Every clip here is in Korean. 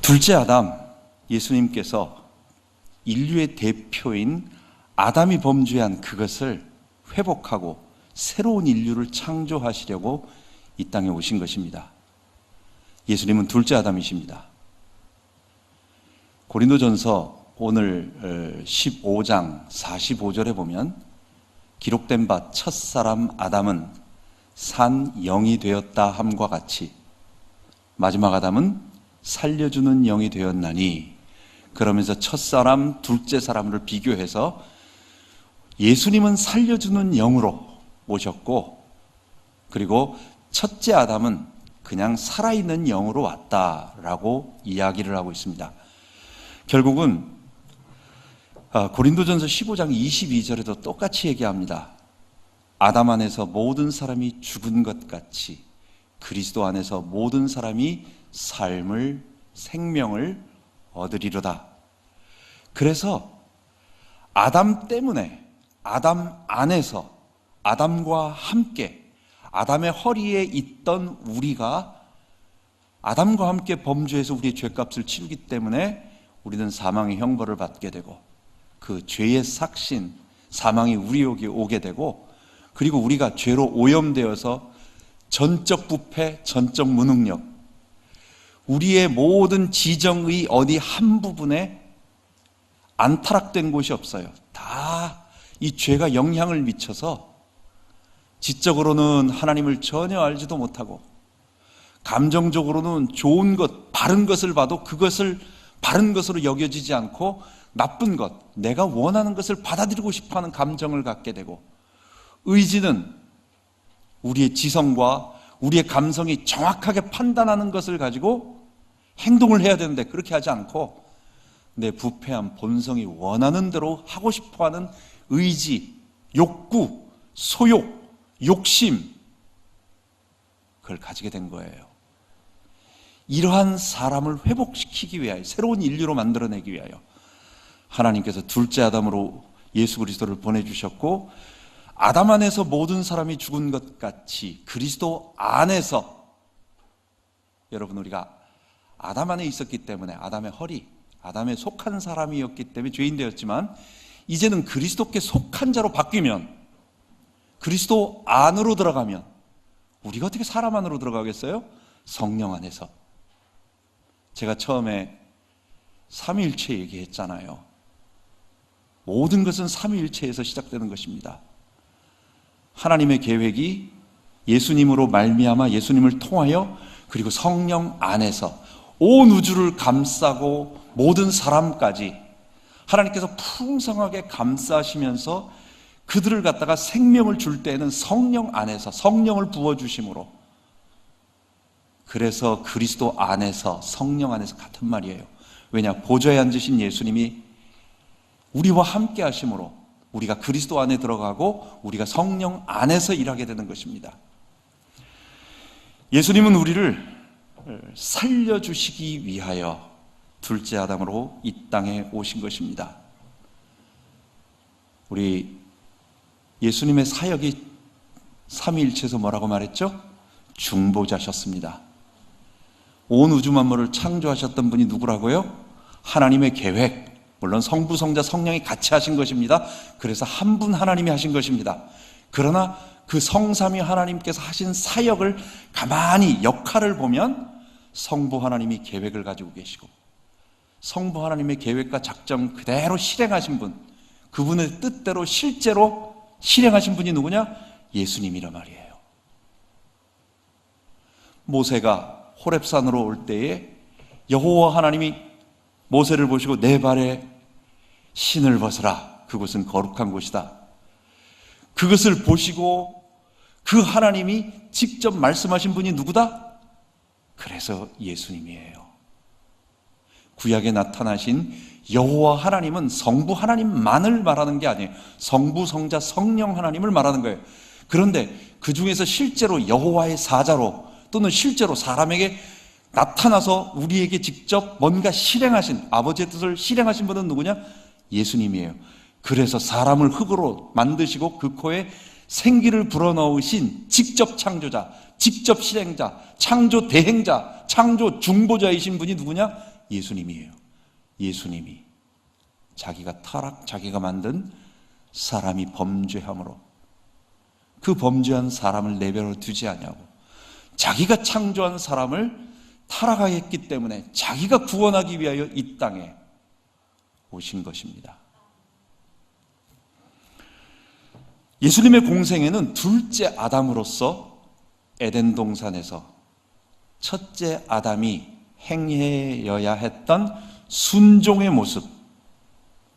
둘째 아담, 예수님께서 인류의 대표인 아담이 범죄한 그것을 회복하고 새로운 인류를 창조하시려고 이 땅에 오신 것입니다. 예수님은 둘째 아담이십니다. 고린도전서 오늘 15장 45절에 보면 기록된 바 첫사람 아담은 산 영이 되었다 함과 같이 마지막 아담은 살려주는 영이 되었나니, 그러면서 첫사람, 둘째 사람을 비교해서 예수님은 살려주는 영으로 오셨고, 그리고 첫째 아담은 그냥 살아있는 영으로 왔다라고 이야기를 하고 있습니다. 결국은 고린도전서 15장 22절에도 똑같이 얘기합니다. 아담 안에서 모든 사람이 죽은 것 같이 그리스도 안에서 모든 사람이 삶을, 생명을 얻으리로다. 그래서 아담 때문에, 아담 안에서, 아담과 함께 아담의 허리에 있던 우리가 아담과 함께 범죄해서 우리의 죄값을 치르기 때문에 우리는 사망의 형벌을 받게 되고, 그 죄의 삭신, 사망이 우리에게 오게 되고, 그리고 우리가 죄로 오염되어서 전적 부패, 전적 무능력, 우리의 모든 지정의 어디 한 부분에 안타락된 곳이 없어요. 다 이 죄가 영향을 미쳐서 지적으로는 하나님을 전혀 알지도 못하고, 감정적으로는 좋은 것, 바른 것을 봐도 그것을 바른 것으로 여겨지지 않고 나쁜 것, 내가 원하는 것을 받아들이고 싶어하는 감정을 갖게 되고, 의지는 우리의 지성과 우리의 감성이 정확하게 판단하는 것을 가지고 행동을 해야 되는데 그렇게 하지 않고 내 부패한 본성이 원하는 대로 하고 싶어하는 의지, 욕구, 소욕, 욕심, 그걸 가지게 된 거예요. 이러한 사람을 회복시키기 위하여, 새로운 인류로 만들어내기 위하여 하나님께서 둘째 아담으로 예수 그리스도를 보내주셨고, 아담 안에서 모든 사람이 죽은 것 같이 그리스도 안에서, 여러분, 우리가 아담 안에 있었기 때문에 아담의 허리, 아담에 속한 사람이었기 때문에 죄인 되었지만, 이제는 그리스도께 속한 자로 바뀌면, 그리스도 안으로 들어가면, 우리가 어떻게 사람 안으로 들어가겠어요? 성령 안에서. 제가 처음에 삼위일체 얘기했잖아요. 모든 것은 삼위일체에서 시작되는 것입니다. 하나님의 계획이 예수님으로 말미암아, 예수님을 통하여, 그리고 성령 안에서 온 우주를 감싸고 모든 사람까지 하나님께서 풍성하게 감싸시면서 그들을 갖다가 생명을 줄 때에는 성령 안에서 성령을 부어주심으로, 그래서 그리스도 안에서, 성령 안에서 같은 말이에요. 왜냐? 보좌에 앉으신 예수님이 우리와 함께 하심으로 우리가 그리스도 안에 들어가고 우리가 성령 안에서 일하게 되는 것입니다. 예수님은 우리를 살려주시기 위하여 둘째 아담으로 이 땅에 오신 것입니다. 우리 예수님의 사역이 삼위일체에서 뭐라고 말했죠? 중보자셨습니다. 온 우주 만물을 창조하셨던 분이 누구라고요? 하나님의 계획, 물론 성부, 성자, 성령이 같이 하신 것입니다. 그래서 한 분 하나님이 하신 것입니다. 그러나 그 성삼위 하나님께서 하신 사역을 가만히 역할을 보면 성부 하나님이 계획을 가지고 계시고, 성부 하나님의 계획과 작정 그대로 실행하신 분, 그분의 뜻대로 실제로 실행하신 분이 누구냐? 예수님이란 말이에요. 모세가 호렙산으로 올 때에 여호와 하나님이 모세를 보시고 내 발에 신을 벗으라, 그곳은 거룩한 곳이다. 그것을 보시고 그 하나님이 직접 말씀하신 분이 누구다? 그래서 예수님이에요. 구약에 나타나신 여호와 하나님은 성부 하나님만을 말하는 게 아니에요. 성부, 성자, 성령 하나님을 말하는 거예요. 그런데 그 중에서 실제로 여호와의 사자로, 또는 실제로 사람에게 나타나서 우리에게 직접 뭔가 실행하신, 아버지의 뜻을 실행하신 분은 누구냐? 예수님이에요. 그래서 사람을 흙으로 만드시고 그 코에 생기를 불어넣으신 직접 창조자, 직접 실행자, 창조 대행자, 창조 중보자이신 분이 누구냐? 예수님이에요. 예수님이 자기가 만든 사람이 범죄함으로 그 범죄한 사람을 내버려 두지 아니하고 자기가 창조한 사람을 타락하였기 때문에 자기가 구원하기 위하여 이 땅에 오신 것입니다. 예수님의 공생애는 둘째 아담으로서 에덴 동산에서 첫째 아담이 행해여야 했던 순종의 모습,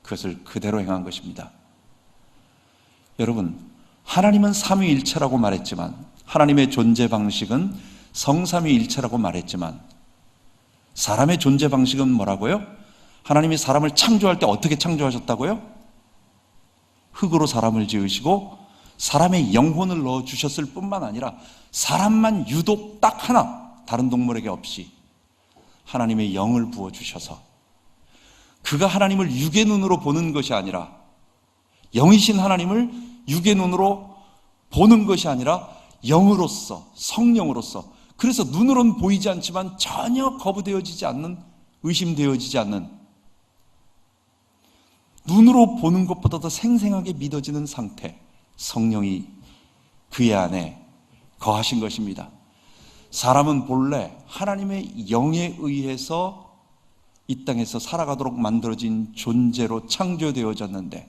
그것을 그대로 행한 것입니다. 여러분, 하나님은 삼위일체라고 말했지만, 하나님의 존재 방식은 성삼위일체라고 말했지만, 사람의 존재 방식은 뭐라고요? 하나님이 사람을 창조할 때 어떻게 창조하셨다고요? 흙으로 사람을 지으시고 사람의 영혼을 넣어주셨을 뿐만 아니라 사람만 유독 딱 하나, 다른 동물에게 없이 하나님의 영을 부어주셔서 그가 하나님을 육의 눈으로 보는 것이 아니라, 영이신 하나님을 육의 눈으로 보는 것이 아니라 영으로서, 성령으로서, 그래서 눈으로는 보이지 않지만 전혀 거부되어지지 않는, 의심되어지지 않는, 눈으로 보는 것보다 더 생생하게 믿어지는 상태, 성령이 그의 안에 거하신 것입니다. 사람은 본래 하나님의 영에 의해서 이 땅에서 살아가도록 만들어진 존재로 창조되어졌는데,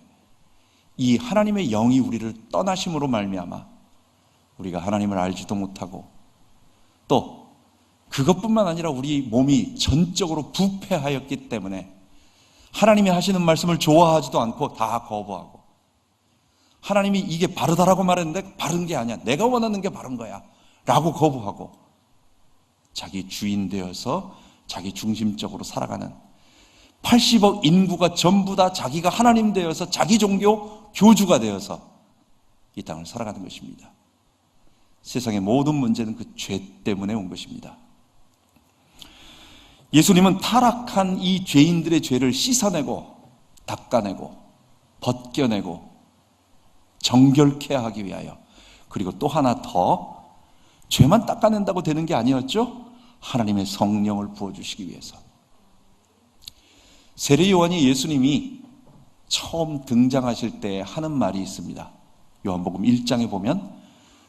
이 하나님의 영이 우리를 떠나심으로 말미암아 우리가 하나님을 알지도 못하고, 또 그것뿐만 아니라 우리 몸이 전적으로 부패하였기 때문에 하나님이 하시는 말씀을 좋아하지도 않고 다 거부하고, 하나님이 이게 바르다라고 말했는데 바른 게 아니야, 내가 원하는 게 바른 거야 라고 거부하고 자기 주인 되어서 자기 중심적으로 살아가는 80억 인구가 전부 다 자기가 하나님 되어서 자기 종교 교주가 되어서 이 땅을 살아가는 것입니다. 세상의 모든 문제는 그 죄 때문에 온 것입니다. 예수님은 타락한 이 죄인들의 죄를 씻어내고 닦아내고 벗겨내고 정결케 하기 위하여, 그리고 또 하나 더, 죄만 닦아낸다고 되는 게 아니었죠? 하나님의 성령을 부어주시기 위해서. 세례 요한이 예수님이 처음 등장하실 때 하는 말이 있습니다. 요한복음 1장에 보면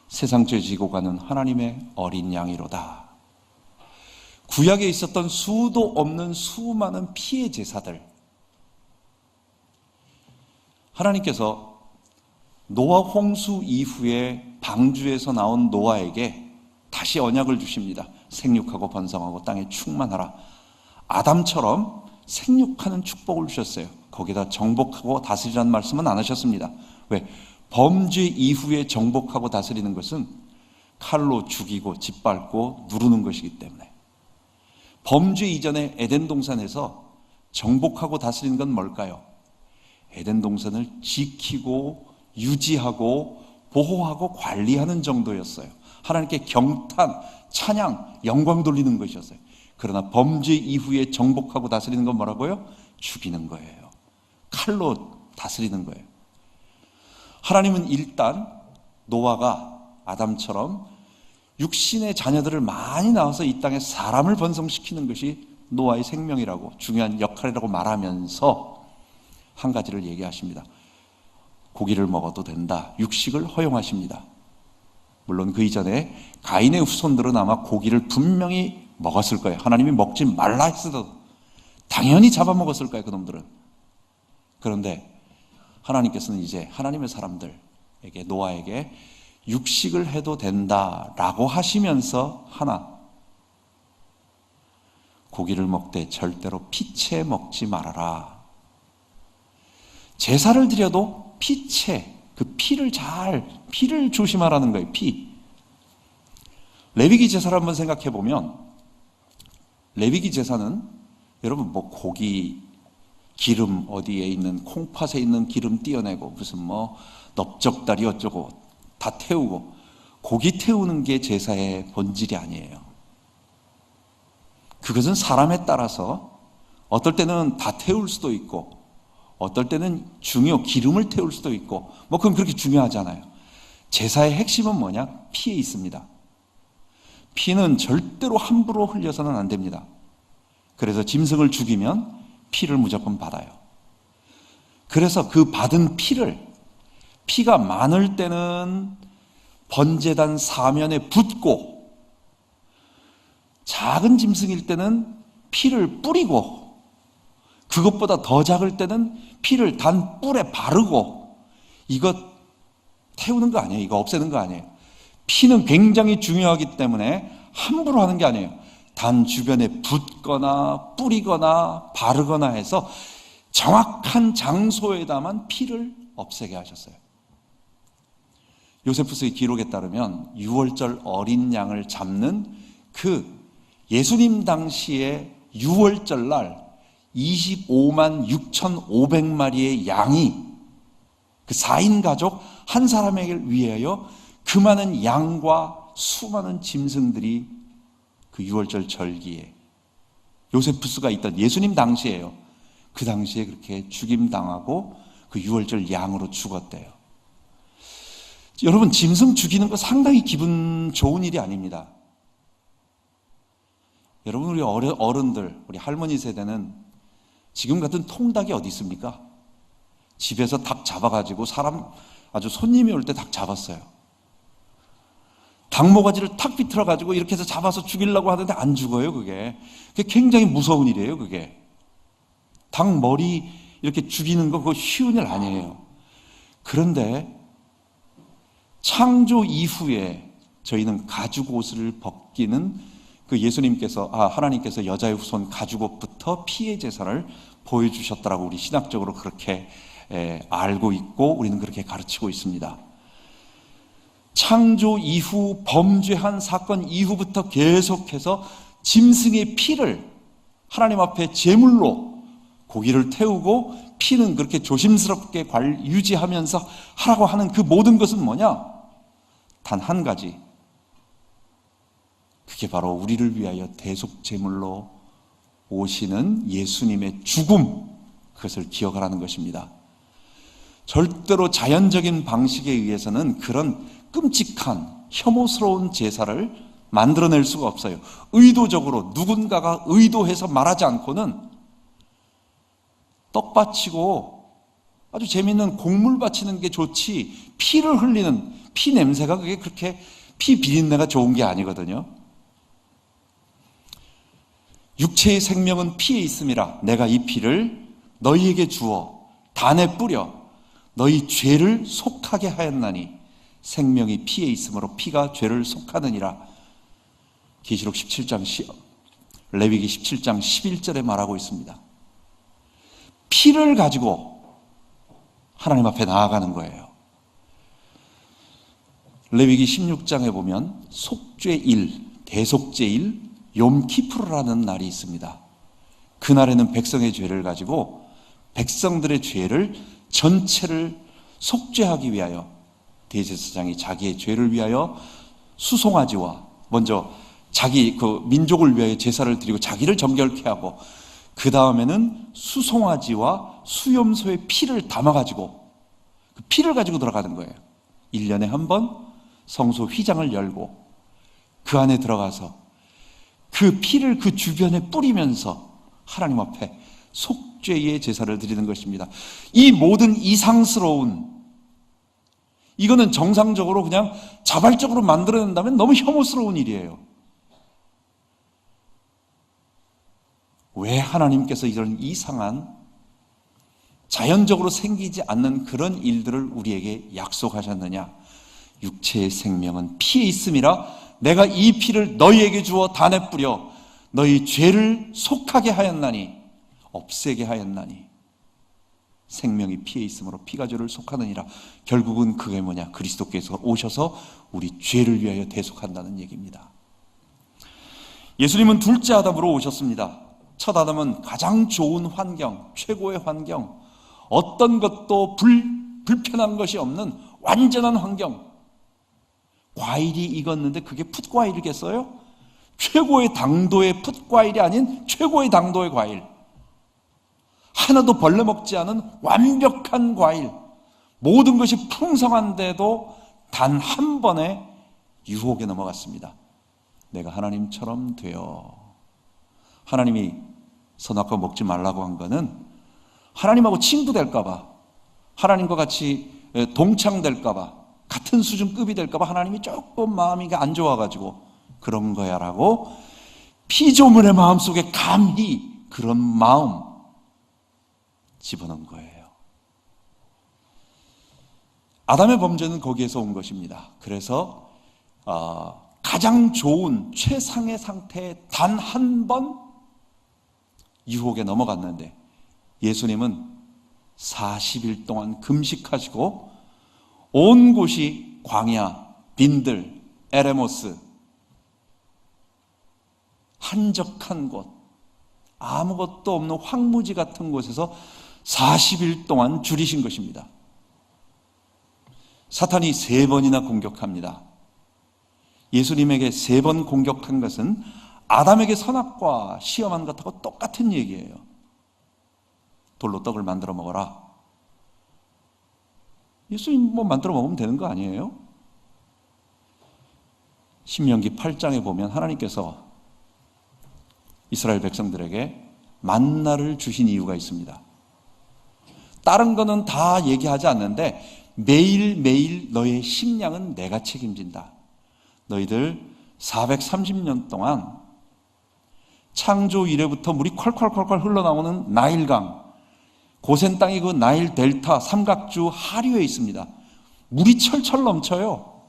세상 죄 지고 가는 하나님의 어린 양이로다. 구약에 있었던 수도 없는 수많은 피해 제사들, 하나님께서 노아 홍수 이후에 방주에서 나온 노아에게 다시 언약을 주십니다. 생육하고 번성하고 땅에 충만하라. 아담처럼 생육하는 축복을 주셨어요. 거기다 정복하고 다스리라는 말씀은 안 하셨습니다. 왜? 범죄 이후에 정복하고 다스리는 것은 칼로 죽이고 짓밟고 누르는 것이기 때문에. 범죄 이전에 에덴 동산에서 정복하고 다스리는 건 뭘까요? 에덴 동산을 지키고 유지하고 보호하고 관리하는 정도였어요. 하나님께 경탄, 찬양, 영광 돌리는 것이었어요. 그러나 범죄 이후에 정복하고 다스리는 건 뭐라고요? 죽이는 거예요. 칼로 다스리는 거예요. 하나님은 일단 노아가 아담처럼 육신의 자녀들을 많이 낳아서 이 땅에 사람을 번성시키는 것이 노아의 생명이라고, 중요한 역할이라고 말하면서 한 가지를 얘기하십니다. 고기를 먹어도 된다. 육식을 허용하십니다. 물론 그 이전에 가인의 후손들은 아마 고기를 분명히 먹었을 거예요. 하나님이 먹지 말라 했어도 당연히 잡아먹었을 거예요, 그놈들은. 그런데 하나님께서는 이제 하나님의 사람들에게, 노아에게 육식을 해도 된다라고 하시면서 하나, 고기를 먹되 절대로 피채 먹지 말아라. 제사를 드려도 피채, 그 피를 조심하라는 거예요. 피. 레위기 제사를 한번 생각해 보면, 레위기 제사는 여러분 뭐 고기 기름 어디에 있는 콩팥에 있는 기름 떼어내고 무슨 뭐 넓적다리 어쩌고 다 태우고, 고기 태우는 게 제사의 본질이 아니에요. 그것은 사람에 따라서 어떨 때는 다 태울 수도 있고, 어떨 때는 기름을 태울 수도 있고, 뭐 그건 그렇게 중요하잖아요. 제사의 핵심은 뭐냐? 피에 있습니다. 피는 절대로 함부로 흘려서는 안 됩니다. 그래서 짐승을 죽이면 피를 무조건 받아요. 그래서 그 받은 피가 많을 때는 번제단 사면에 붓고, 작은 짐승일 때는 피를 뿌리고, 그것보다 더 작을 때는 피를 단 뿔에 바르고, 이거 태우는 거 아니에요. 이거 없애는 거 아니에요. 피는 굉장히 중요하기 때문에 함부로 하는 게 아니에요. 단 주변에 붓거나 뿌리거나 바르거나 해서 정확한 장소에다만 피를 없애게 하셨어요. 요세푸스의 기록에 따르면 6월절 어린 양을 잡는 그 예수님 당시에 6월절 날 25만 6,500마리의 양이 그 4인 가족 한 사람에게 위하여 그 많은 양과 수많은 짐승들이 그 6월절 절기에 요세푸스가 있던 예수님 당시에요. 그 당시에 그렇게 죽임당하고 그 6월절 양으로 죽었대요. 여러분, 짐승 죽이는 거 상당히 기분 좋은 일이 아닙니다. 여러분, 우리 어른들, 우리 할머니 세대는 지금 같은 통닭이 어디 있습니까? 집에서 닭 잡아가지고 사람 아주 손님이 올 때 닭 잡았어요. 닭 모가지를 탁 비틀어가지고 이렇게 해서 잡아서 죽이려고 하는데 안 죽어요, 그게. 그게 굉장히 무서운 일이에요, 그게. 닭 머리 이렇게 죽이는 거 그거 쉬운 일 아니에요. 그런데 창조 이후에 저희는 가죽 옷을 벗기는 그 하나님께서 여자의 후손 가죽 옷부터 피의 제사를 보여주셨다라고 우리 신학적으로 그렇게 알고 있고 우리는 그렇게 가르치고 있습니다. 창조 이후 범죄한 사건 이후부터 계속해서 짐승의 피를 하나님 앞에 제물로 고기를 태우고 피는 그렇게 조심스럽게 유지하면서 하라고 하는 그 모든 것은 뭐냐? 단 한 가지. 그게 바로 우리를 위하여 대속 제물로 오시는 예수님의 죽음, 그것을 기억하라는 것입니다. 절대로 자연적인 방식에 의해서는 그런 끔찍한 혐오스러운 제사를 만들어낼 수가 없어요. 의도적으로 누군가가 의도해서 말하지 않고는 떡 바치고 아주 재미있는 곡물 바치는 게 좋지, 피를 흘리는 피 냄새가 그게 그렇게 피 비린내가 좋은 게 아니거든요. 육체의 생명은 피에 있음이라 내가 이 피를 너희에게 주어 단에 뿌려 너희 죄를 속하게 하였나니 생명이 피에 있으므로 피가 죄를 속하느니라. 계시록 17장 레위기 17장 11절에 말하고 있습니다. 피를 가지고 하나님 앞에 나아가는 거예요. 레위기 16장에 보면 속죄일, 대속죄일, 욤키푸르라는 날이 있습니다. 그날에는 백성의 죄를 가지고 백성들의 죄를 전체를 속죄하기 위하여 대제사장이 자기의 죄를 위하여 수송아지와 먼저 자기 그 민족을 위하여 제사를 드리고 자기를 정결케 하고 그 다음에는 수송아지와 수염소의 피를 담아가지고 그 피를 가지고 들어가는 거예요. 1년에 한 번 성소 휘장을 열고 그 안에 들어가서 그 피를 그 주변에 뿌리면서 하나님 앞에 속죄의 제사를 드리는 것입니다. 이 모든 이상스러운, 이거는 정상적으로 그냥 자발적으로 만들어낸다면 너무 혐오스러운 일이에요. 왜 하나님께서 이런 이상한 자연적으로 생기지 않는 그런 일들을 우리에게 약속하셨느냐? 육체의 생명은 피에 있음이라 내가 이 피를 너희에게 주어 단에 뿌려 너희 죄를 속하게 하였나니, 없애게 하였나니, 생명이 피에 있으므로 피가 죄를 속하느니라. 결국은 그게 뭐냐? 그리스도께서 오셔서 우리 죄를 위하여 대속한다는 얘기입니다. 예수님은 둘째 아담으로 오셨습니다. 첫 아담은 가장 좋은 환경, 최고의 환경, 어떤 것도 불편한 것이 없는 완전한 환경. 과일이 익었는데 그게 풋과일이겠어요? 최고의 당도의 풋과일이 아닌 최고의 당도의 과일. 하나도 벌레 먹지 않은 완벽한 과일. 모든 것이 풍성한데도 단 한 번의 유혹에 넘어갔습니다. 내가 하나님처럼 되어. 하나님이 선악과 먹지 말라고 한 거는 하나님하고 친구 될까 봐, 하나님과 같이 동창될까 봐, 같은 수준급이 될까 봐 하나님이 조금 마음이 안 좋아가지고 그런 거야라고 피조물의 마음속에 감히 그런 마음 집어넣은 거예요. 아담의 범죄는 거기에서 온 것입니다. 그래서 가장 좋은 최상의 상태에 단 한 번 유혹에 넘어갔는데 예수님은 40일 동안 금식하시고 온 곳이 광야, 빈들, 에레모스, 한적한 곳, 아무것도 없는 황무지 같은 곳에서 40일 동안 줄이신 것입니다. 사탄이 3번이나 공격합니다. 예수님에게 3번 공격한 것은 아담에게 선악과 시험한 것하고 똑같은 얘기예요. 돌로 떡을 만들어 먹어라. 예수님 만들어 먹으면 되는 거 아니에요? 신명기 8장에 보면 하나님께서 이스라엘 백성들에게 만나를 주신 이유가 있습니다. 다른 거는 다 얘기하지 않는데 매일매일 너의 식량은 내가 책임진다. 너희들 430년 동안 창조 이래부터 물이 콸콸콸콸 흘러나오는 나일강, 고센 땅이 그 나일 델타 삼각주 하류에 있습니다. 물이 철철 넘쳐요.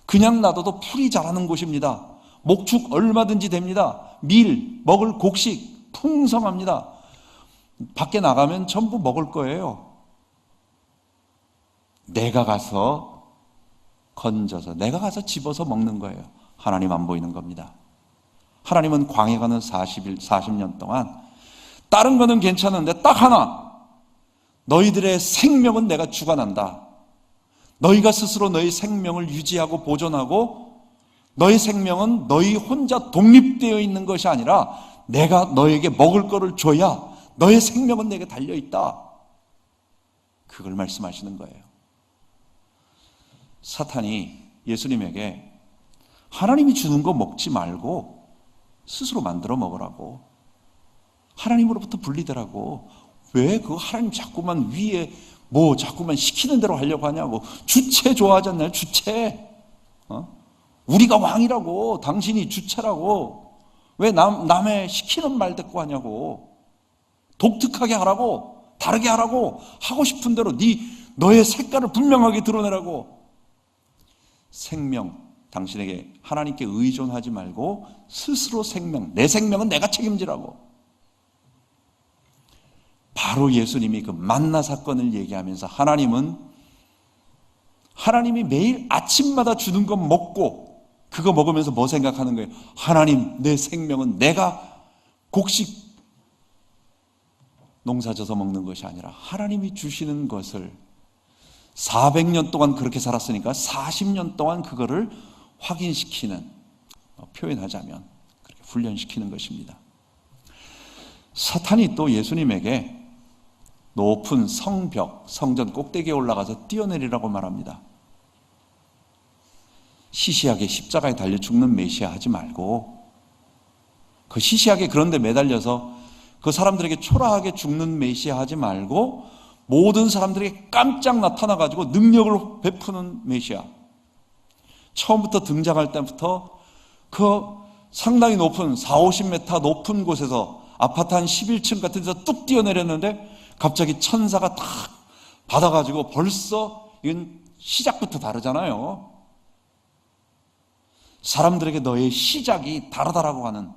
그냥 놔둬도 풀이 자라는 곳입니다. 목축 얼마든지 됩니다. 밀, 먹을 곡식 풍성합니다. 밖에 나가면 전부 먹을 거예요. 내가 가서 건져서, 내가 가서 집어서 먹는 거예요. 하나님 안 보이는 겁니다. 하나님은 광야 가는 40년 동안 다른 거는 괜찮은데 딱 하나, 너희들의 생명은 내가 주관한다. 너희가 스스로 너희 생명을 유지하고 보존하고 너희 생명은 너희 혼자 독립되어 있는 것이 아니라 내가 너에게 먹을 거를 줘야 너의 생명은 내게 달려있다. 그걸 말씀하시는 거예요. 사탄이 예수님에게 하나님이 주는 거 먹지 말고 스스로 만들어 먹으라고, 하나님으로부터 분리되라고, 왜 그 하나님 자꾸만 위에 자꾸만 시키는 대로 하려고 하냐고. 주체 좋아하지 않나요? 주체. 우리가 왕이라고, 당신이 주체라고, 왜 남의 시키는 말 듣고 하냐고. 독특하게 하라고, 다르게 하라고, 하고 싶은 대로 너의 색깔을 분명하게 드러내라고. 생명, 당신에게 하나님께 의존하지 말고 스스로 생명, 내 생명은 내가 책임지라고. 바로 예수님이 그 만나 사건을 얘기하면서 하나님이 매일 아침마다 주는 거 먹고 그거 먹으면서 뭐 생각하는 거예요? 하나님, 내 생명은 내가 곡식 농사져서 먹는 것이 아니라 하나님이 주시는 것을 400년 동안 그렇게 살았으니까 40년 동안 그거를 확인시키는, 표현하자면 그렇게 훈련시키는 것입니다. 사탄이 또 예수님에게 높은 성벽, 성전 꼭대기에 올라가서 뛰어내리라고 말합니다. 시시하게 십자가에 달려 죽는 메시아 하지 말고, 그 시시하게 그런 데 매달려서 그 사람들에게 초라하게 죽는 메시아 하지 말고 모든 사람들에게 깜짝 나타나가지고 능력을 베푸는 메시아. 처음부터 등장할 때부터 그 상당히 높은 40-50m 높은 곳에서 아파트 한 11층 같은 데서 뚝 뛰어내렸는데 갑자기 천사가 탁 받아가지고 벌써 이건 시작부터 다르잖아요. 사람들에게 너의 시작이 다르다라고 하는,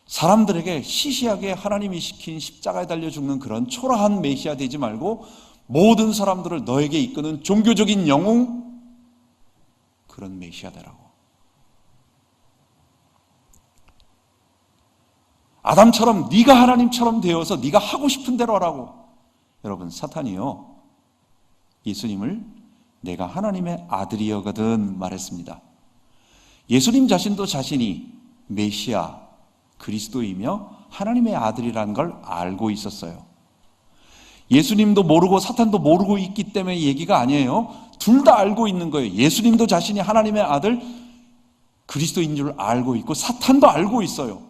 사람들에게 시시하게 하나님이 시킨 십자가에 달려 죽는 그런 초라한 메시아 되지 말고 모든 사람들을 너에게 이끄는 종교적인 영웅, 그런 메시아 되라고. 아담처럼 네가 하나님처럼 되어서 네가 하고 싶은 대로 하라고. 여러분, 사탄이요, 예수님을 내가 하나님의 아들이여거든 말했습니다. 예수님 자신도 자신이 메시아, 그리스도이며 하나님의 아들이라는 걸 알고 있었어요. 예수님도 모르고 사탄도 모르고 있기 때문에 얘기가 아니에요. 둘 다 알고 있는 거예요. 예수님도 자신이 하나님의 아들 그리스도인 줄 알고 있고 사탄도 알고 있어요.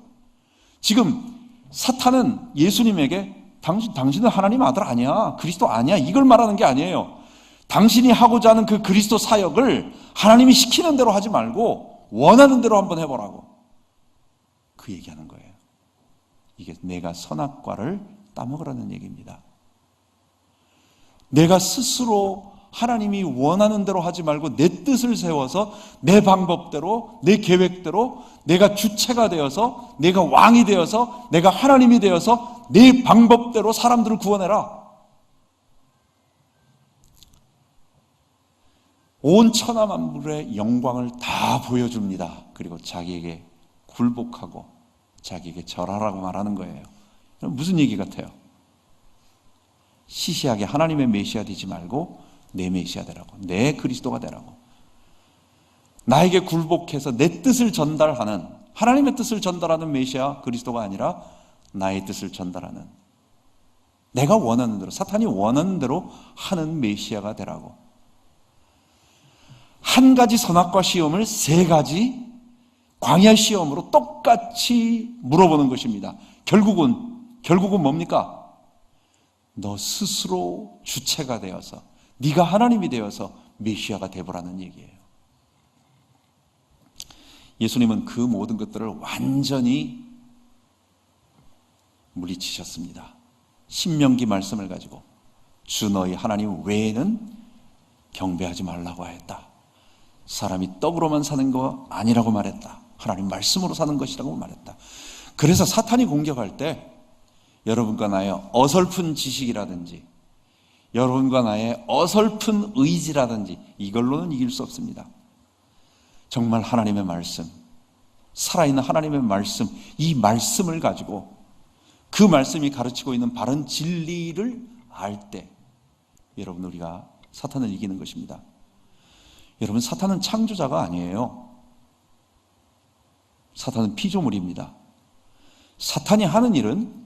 지금 사탄은 예수님에게 당신은 하나님 아들 아니야, 그리스도 아니야, 이걸 말하는 게 아니에요. 당신이 하고자 하는 그 그리스도 사역을 하나님이 시키는 대로 하지 말고 원하는 대로 한번 해보라고 그 얘기하는 거예요. 이게 내가 선악과를 따먹으라는 얘기입니다. 내가 스스로 하나님이 원하는 대로 하지 말고 내 뜻을 세워서 내 방법대로, 내 계획대로 내가 주체가 되어서, 내가 왕이 되어서, 내가 하나님이 되어서 내 방법대로 사람들을 구원해라. 온 천하 만물의 영광을 다 보여줍니다. 그리고 자기에게 굴복하고 자기에게 절하라고 말하는 거예요. 무슨 얘기 같아요? 시시하게 하나님의 메시아 되지 말고 내 메시아 되라고, 내 그리스도가 되라고. 나에게 굴복해서 내 뜻을 전달하는, 하나님의 뜻을 전달하는 메시아 그리스도가 아니라 나의 뜻을 전달하는, 내가 원하는 대로, 사탄이 원하는 대로 하는 메시아가 되라고. 한 가지 선악과 시험을 세 가지 광야 시험으로 똑같이 물어보는 것입니다. 결국은 뭡니까? 너 스스로 주체가 되어서, 네가 하나님이 되어서 메시아가 되보라는 얘기예요. 예수님은 그 모든 것들을 완전히 물리치셨습니다. 신명기 말씀을 가지고 주 너희 하나님 외에는 경배하지 말라고 하였다. 사람이 떡으로만 사는 거 아니라고 말했다. 하나님 말씀으로 사는 것이라고 말했다. 그래서 사탄이 공격할 때 여러분과 나의 어설픈 지식이라든지 여러분과 나의 어설픈 의지라든지 이걸로는 이길 수 없습니다. 정말 하나님의 말씀, 살아있는 하나님의 말씀, 이 말씀을 가지고 그 말씀이 가르치고 있는 바른 진리를 알 때 여러분, 우리가 사탄을 이기는 것입니다. 여러분, 사탄은 창조자가 아니에요. 사탄은 피조물입니다. 사탄이 하는 일은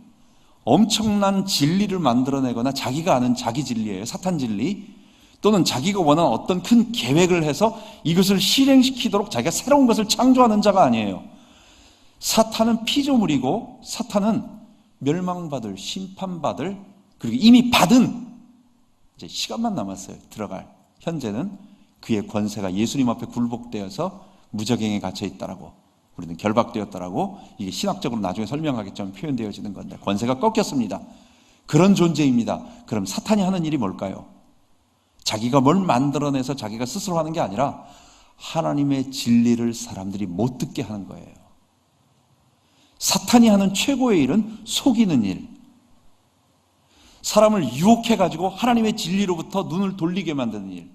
엄청난 진리를 만들어내거나 자기가 아는 자기 진리예요. 사탄 진리. 또는 자기가 원하는 어떤 큰 계획을 해서 이것을 실행시키도록 자기가 새로운 것을 창조하는 자가 아니에요. 사탄은 피조물이고 사탄은 멸망받을, 심판받을, 그리고 이미 받은, 이제 시간만 남았어요. 들어갈. 현재는 그의 권세가 예수님 앞에 굴복되어서 무저갱에 갇혀 있다라고, 우리는 결박되었다라고, 이게 신학적으로 나중에 설명하겠지만 표현되어지는 건데, 권세가 꺾였습니다. 그런 존재입니다. 그럼 사탄이 하는 일이 뭘까요? 자기가 뭘 만들어내서 자기가 스스로 하는 게 아니라 하나님의 진리를 사람들이 못 듣게 하는 거예요. 사탄이 하는 최고의 일은 속이는 일, 사람을 유혹해가지고 하나님의 진리로부터 눈을 돌리게 만드는 일,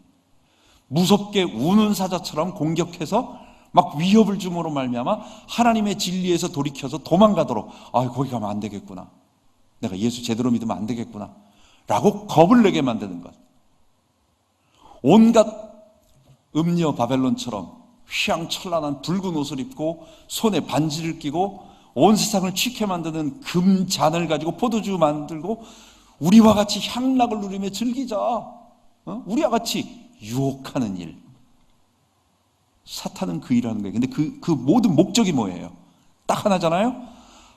무섭게 우는 사자처럼 공격해서 막 위협을 줌으로 말미암아 하나님의 진리에서 돌이켜서 도망가도록, 거기 가면 안 되겠구나, 내가 예수 제대로 믿으면 안 되겠구나 라고 겁을 내게 만드는 것. 온갖 음녀 바벨론처럼 휘황찬란한 붉은 옷을 입고 손에 반지를 끼고 온 세상을 취케 만드는 금잔을 가지고 포도주 만들고 우리와 같이 향락을 누리며 즐기자, 우리와 같이 유혹하는 일. 사탄은 그 일을 하는 거예요. 근데 그 모든 목적이 뭐예요? 딱 하나잖아요.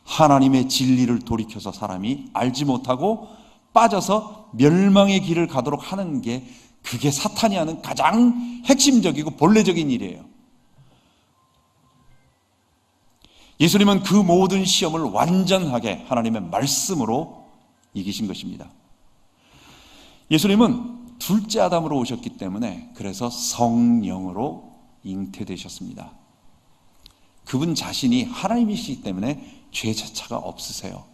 하나님의 진리를 돌이켜서 사람이 알지 못하고 빠져서 멸망의 길을 가도록 하는 게, 그게 사탄이 하는 가장 핵심적이고 본래적인 일이에요. 예수님은 그 모든 시험을 완전하게 하나님의 말씀으로 이기신 것입니다. 예수님은 둘째 아담으로 오셨기 때문에 그래서 성령으로 잉태되셨습니다. 그분 자신이 하나님이시기 때문에 죄자차가 없으세요.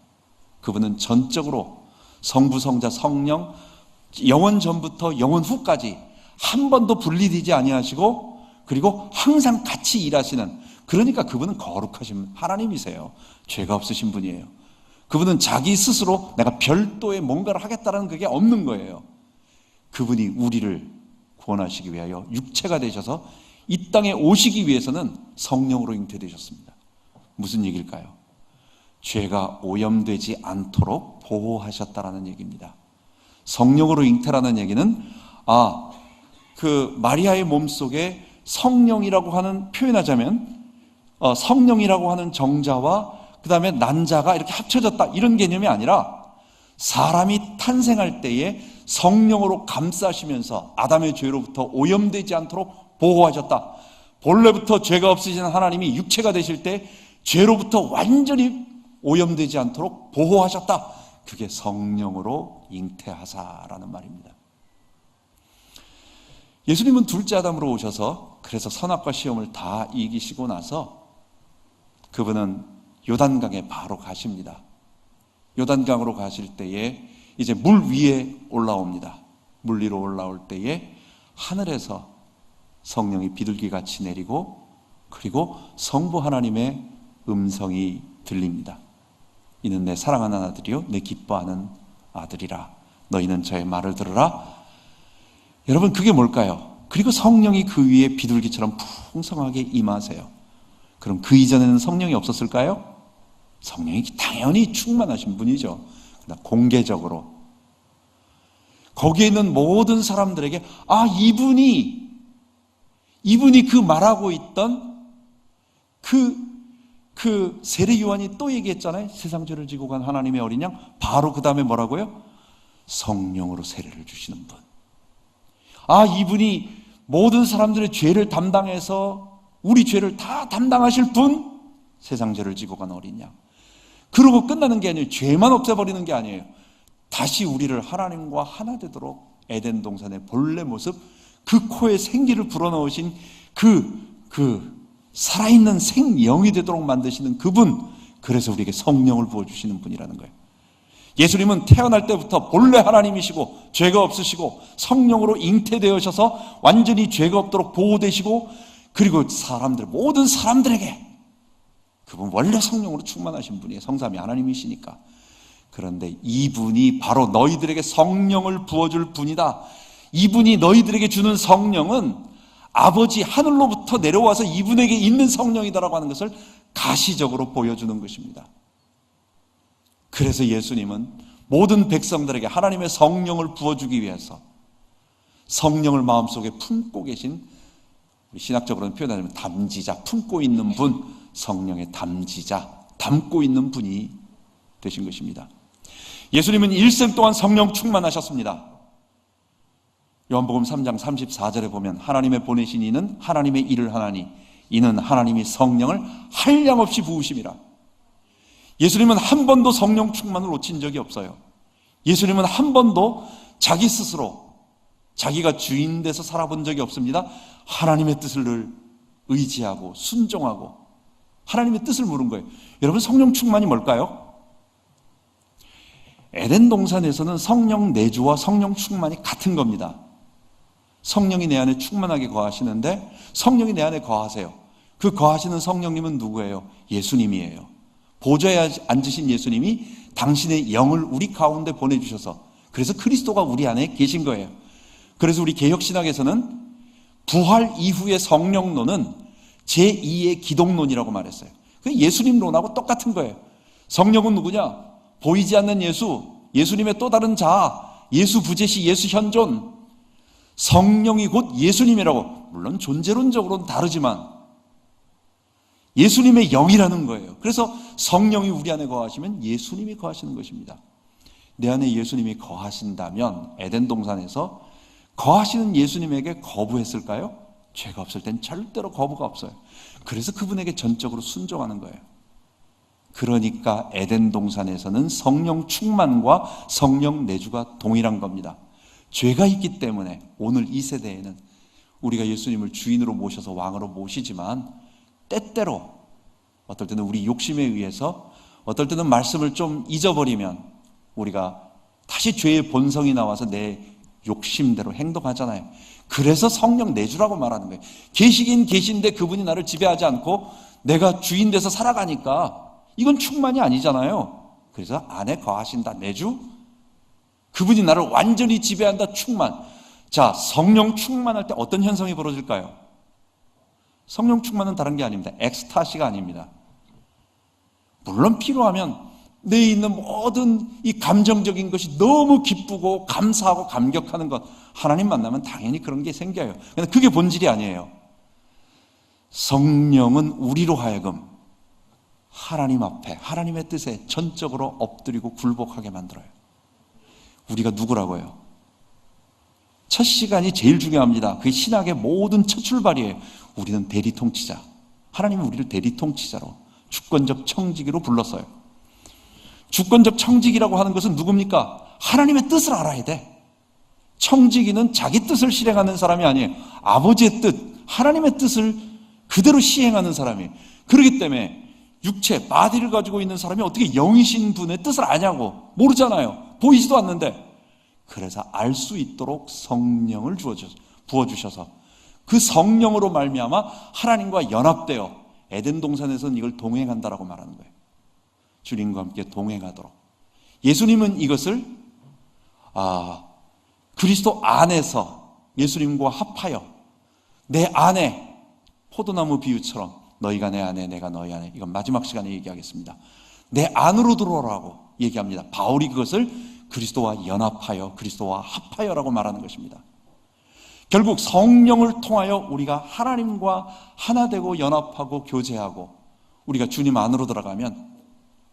그분은 전적으로 성부, 성자, 성령, 영원 전부터 영원 후까지 한 번도 분리되지 아니하시고, 그리고 항상 같이 일하시는, 그러니까 그분은 거룩하신 하나님이세요. 죄가 없으신 분이에요. 그분은 자기 스스로 내가 별도의 뭔가를 하겠다는 그게 없는 거예요. 그분이 우리를 구원하시기 위하여 육체가 되셔서 이 땅에 오시기 위해서는 성령으로 잉태되셨습니다. 무슨 얘기일까요? 죄가 오염되지 않도록 보호하셨다라는 얘기입니다. 성령으로 잉태라는 얘기는 그 마리아의 몸속에 성령이라고 하는, 표현하자면 성령이라고 하는 정자와 그 다음에 난자가 이렇게 합쳐졌다 이런 개념이 아니라 사람이 탄생할 때에 성령으로 감싸시면서 아담의 죄로부터 오염되지 않도록 보호하셨다. 본래부터 죄가 없으신 하나님이 육체가 되실 때 죄로부터 완전히 오염되지 않도록 보호하셨다. 그게 성령으로 잉태하사라는 말입니다. 예수님은 둘째 아담으로 오셔서 그래서 선악과 시험을 다 이기시고 나서 그분은 요단강에 바로 가십니다. 요단강으로 가실 때에 이제 물 위에 올라옵니다. 물 위로 올라올 때에 하늘에서 성령이 비둘기같이 내리고 그리고 성부 하나님의 음성이 들립니다. 이는 내 사랑하는 아들이요 내 기뻐하는 아들이라. 너희는 저의 말을 들으라. 여러분 그게 뭘까요? 그리고 성령이 그 위에 비둘기처럼 풍성하게 임하세요. 그럼 그 이전에는 성령이 없었을까요? 성령이 당연히 충만하신 분이죠. 그러나 공개적으로 거기에 있는 모든 사람들에게 이분이 그 말하고 있던 그 세례 요한이 또 얘기했잖아요. 세상 죄를 지고 간 하나님의 어린 양. 바로 그 다음에 뭐라고요? 성령으로 세례를 주시는 분. 이분이 모든 사람들의 죄를 담당해서 우리 죄를 다 담당하실 분. 세상 죄를 지고 간 어린 양. 그러고 끝나는 게 아니에요. 죄만 없애버리는 게 아니에요. 다시 우리를 하나님과 하나 되도록 에덴 동산의 본래 모습, 그 코에 생기를 불어넣으신 그 살아있는 생영이 되도록 만드시는 그분, 그래서 우리에게 성령을 부어주시는 분이라는 거예요. 예수님은 태어날 때부터 본래 하나님이시고 죄가 없으시고 성령으로 잉태되어셔서 완전히 죄가 없도록 보호되시고 그리고 모든 사람들에게 그분 원래 성령으로 충만하신 분이에요. 성삼위 하나님이시니까. 그런데 이분이 바로 너희들에게 성령을 부어줄 분이다. 이분이 너희들에게 주는 성령은 아버지 하늘로부터 내려와서 이분에게 있는 성령이다라고 하는 것을 가시적으로 보여주는 것입니다. 그래서 예수님은 모든 백성들에게 하나님의 성령을 부어주기 위해서 성령을 마음속에 품고 계신, 우리 신학적으로는 표현하자면 담지자, 품고 있는 분, 성령의 담지자, 담고 있는 분이 되신 것입니다. 예수님은 일생 동안 성령 충만하셨습니다. 요한복음 3장 34절에 보면 하나님의 보내신 이는 하나님의 일을 하나니 이는 하나님이 성령을 한량없이 부으심이라. 예수님은 한 번도 성령 충만을 놓친 적이 없어요. 예수님은 한 번도 자기 스스로 자기가 주인 돼서 살아본 적이 없습니다. 하나님의 뜻을 늘 의지하고 순종하고 하나님의 뜻을 물은 거예요. 여러분 성령 충만이 뭘까요? 에덴 동산에서는 성령 내주와 성령 충만이 같은 겁니다. 성령이 내 안에 충만하게 거하시는데 성령이 내 안에 거하세요. 그 거하시는 성령님은 누구예요? 예수님이에요. 보좌에 앉으신 예수님이 당신의 영을 우리 가운데 보내주셔서 그래서 그리스도가 우리 안에 계신 거예요. 그래서 우리 개혁신학에서는 부활 이후의 성령론은 제2의 기독론이라고 말했어요. 그 예수님론하고 똑같은 거예요. 성령은 누구냐? 보이지 않는 예수, 예수님의 또 다른 자아, 예수 부재시, 예수 현존. 성령이 곧 예수님이라고, 물론 존재론적으로는 다르지만 예수님의 영이라는 거예요. 그래서 성령이 우리 안에 거하시면 예수님이 거하시는 것입니다. 내 안에 예수님이 거하신다면 에덴 동산에서 거하시는 예수님에게 거부했을까요? 죄가 없을 땐 절대로 거부가 없어요. 그래서 그분에게 전적으로 순종하는 거예요. 그러니까 에덴 동산에서는 성령 충만과 성령 내주가 동일한 겁니다. 죄가 있기 때문에 오늘 이 세대에는 우리가 예수님을 주인으로 모셔서 왕으로 모시지만 때때로 어떨 때는 우리 욕심에 의해서 어떨 때는 말씀을 좀 잊어버리면 우리가 다시 죄의 본성이 나와서 내 욕심대로 행동하잖아요. 그래서 성령 내주라고 말하는 거예요. 계시긴 계신데 그분이 나를 지배하지 않고 내가 주인 돼서 살아가니까 이건 충만이 아니잖아요. 그래서 안에 거하신다. 내주. 그분이 나를 완전히 지배한다. 충만. 자, 성령 충만할 때 어떤 현상이 벌어질까요? 성령 충만은 다른 게 아닙니다. 엑스타시가 아닙니다. 물론 필요하면 내에 있는 모든 이 감정적인 것이 너무 기쁘고 감사하고 감격하는 것, 하나님 만나면 당연히 그런 게 생겨요. 근데 그게 본질이 아니에요. 성령은 우리로 하여금 하나님 앞에 하나님의 뜻에 전적으로 엎드리고 굴복하게 만들어요. 우리가 누구라고요? 첫 시간이 제일 중요합니다. 그게 신학의 모든 첫 출발이에요. 우리는 대리통치자. 하나님은 우리를 대리통치자로, 주권적 청지기로 불렀어요. 주권적 청지기라고 하는 것은 누굽니까? 하나님의 뜻을 알아야 돼. 청지기는 자기 뜻을 실행하는 사람이 아니에요. 아버지의 뜻, 하나님의 뜻을 그대로 시행하는 사람이에요. 그렇기 때문에 육체, 바디를 가지고 있는 사람이 어떻게 영이신 분의 뜻을 아냐고. 모르잖아요. 보이지도 않는데. 그래서 알 수 있도록 성령을 부어주셔서 그 성령으로 말미암아 하나님과 연합되어 에덴 동산에서는 이걸 동행한다라고 말하는 거예요. 주님과 함께 동행하도록. 예수님은 이것을 그리스도 안에서 예수님과 합하여 내 안에 포도나무 비유처럼 너희가 내 안에 내가 너희 안에, 이건 마지막 시간에 얘기하겠습니다. 내 안으로 들어오라고 얘기합니다. 바울이 그것을 그리스도와 연합하여 그리스도와 합하여라고 말하는 것입니다. 결국 성령을 통하여 우리가 하나님과 하나 되고 연합하고 교제하고 우리가 주님 안으로 들어가면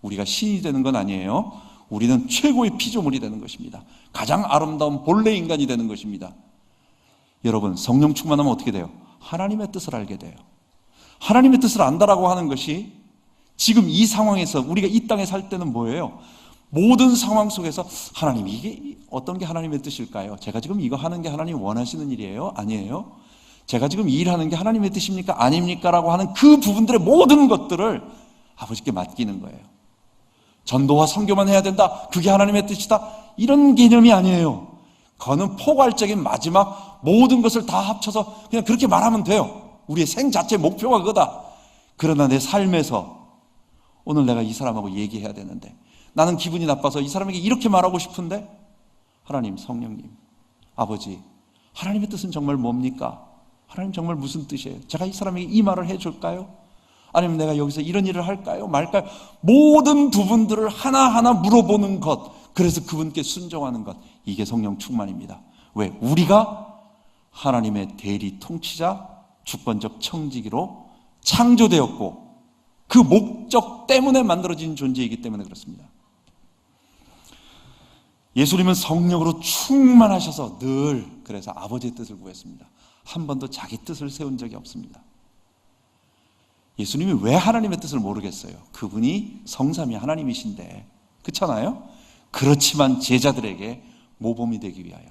우리가 신이 되는 건 아니에요. 우리는 최고의 피조물이 되는 것입니다. 가장 아름다운 본래 인간이 되는 것입니다. 여러분, 성령 충만하면 어떻게 돼요? 하나님의 뜻을 알게 돼요. 하나님의 뜻을 안다라고 하는 것이 지금 이 상황에서 우리가 이 땅에 살 때는 뭐예요? 모든 상황 속에서 하나님, 이게 어떤 게 하나님의 뜻일까요? 제가 지금 이거 하는 게 하나님 원하시는 일이에요? 아니에요? 제가 지금 이 일하는 게 하나님의 뜻입니까? 아닙니까? 라고 하는 그 부분들의 모든 것들을 아버지께 맡기는 거예요. 전도와 선교만 해야 된다, 그게 하나님의 뜻이다, 이런 개념이 아니에요. 그거는 포괄적인 마지막 모든 것을 다 합쳐서 그냥 그렇게 말하면 돼요. 우리의 생 자체의 목표가 그거다. 그러나 내 삶에서 오늘 내가 이 사람하고 얘기해야 되는데 나는 기분이 나빠서 이 사람에게 이렇게 말하고 싶은데 하나님, 성령님, 아버지, 하나님의 뜻은 정말 뭡니까? 하나님 정말 무슨 뜻이에요? 제가 이 사람에게 이 말을 해줄까요? 아니면 내가 여기서 이런 일을 할까요? 말까요? 모든 부분들을 하나하나 물어보는 것, 그래서 그분께 순종하는 것, 이게 성령 충만입니다. 왜? 우리가 하나님의 대리 통치자, 주권적 청지기로 창조되었고 그 목적 때문에 만들어진 존재이기 때문에 그렇습니다. 예수님은 성령으로 충만하셔서 늘 그래서 아버지의 뜻을 구했습니다. 한 번도 자기 뜻을 세운 적이 없습니다. 예수님이 왜 하나님의 뜻을 모르겠어요? 그분이 성삼위 하나님이신데, 그렇잖아요? 그렇지만 제자들에게 모범이 되기 위하여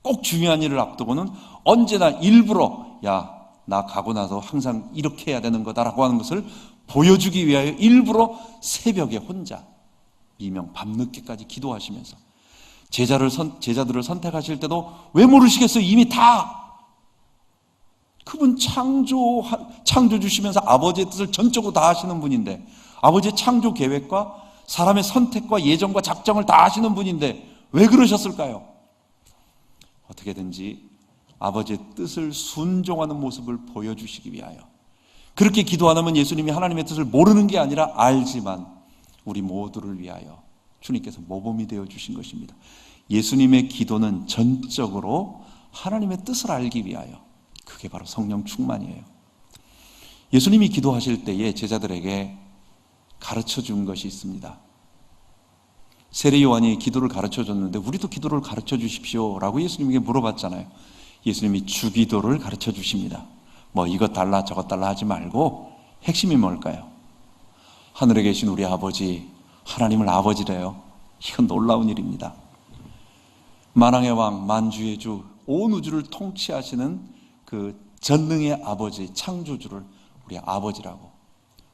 꼭 중요한 일을 앞두고는 언제나 일부러 나 가고 나서 항상 이렇게 해야 되는 거다라고 하는 것을 보여주기 위하여 일부러 새벽에 혼자 이명 밤늦게까지 기도하시면서 제자들을 선택하실 때도 왜 모르시겠어요? 이미 다 그분 창조 주시면서 아버지의 뜻을 전적으로 다 하시는 분인데, 아버지의 창조 계획과 사람의 선택과 예정과 작정을 다 하시는 분인데 왜 그러셨을까요? 어떻게든지 아버지의 뜻을 순종하는 모습을 보여주시기 위하여. 그렇게 기도 안 하면 예수님이 하나님의 뜻을 모르는 게 아니라 알지만 우리 모두를 위하여 주님께서 모범이 되어 주신 것입니다. 예수님의 기도는 전적으로 하나님의 뜻을 알기 위하여. 그게 바로 성령 충만이에요. 예수님이 기도하실 때에 제자들에게 가르쳐 준 것이 있습니다. 세례 요한이 기도를 가르쳐 줬는데 우리도 기도를 가르쳐 주십시오 라고 예수님에게 물어봤잖아요. 예수님이 주기도를 가르쳐 주십니다. 뭐 이것 달라 저것 달라 하지 말고 핵심이 뭘까요? 하늘에 계신 우리 아버지, 하나님을 아버지래요. 이건 놀라운 일입니다. 만왕의 왕, 만주의 주, 온 우주를 통치하시는 그 전능의 아버지, 창조주를 우리 아버지라고.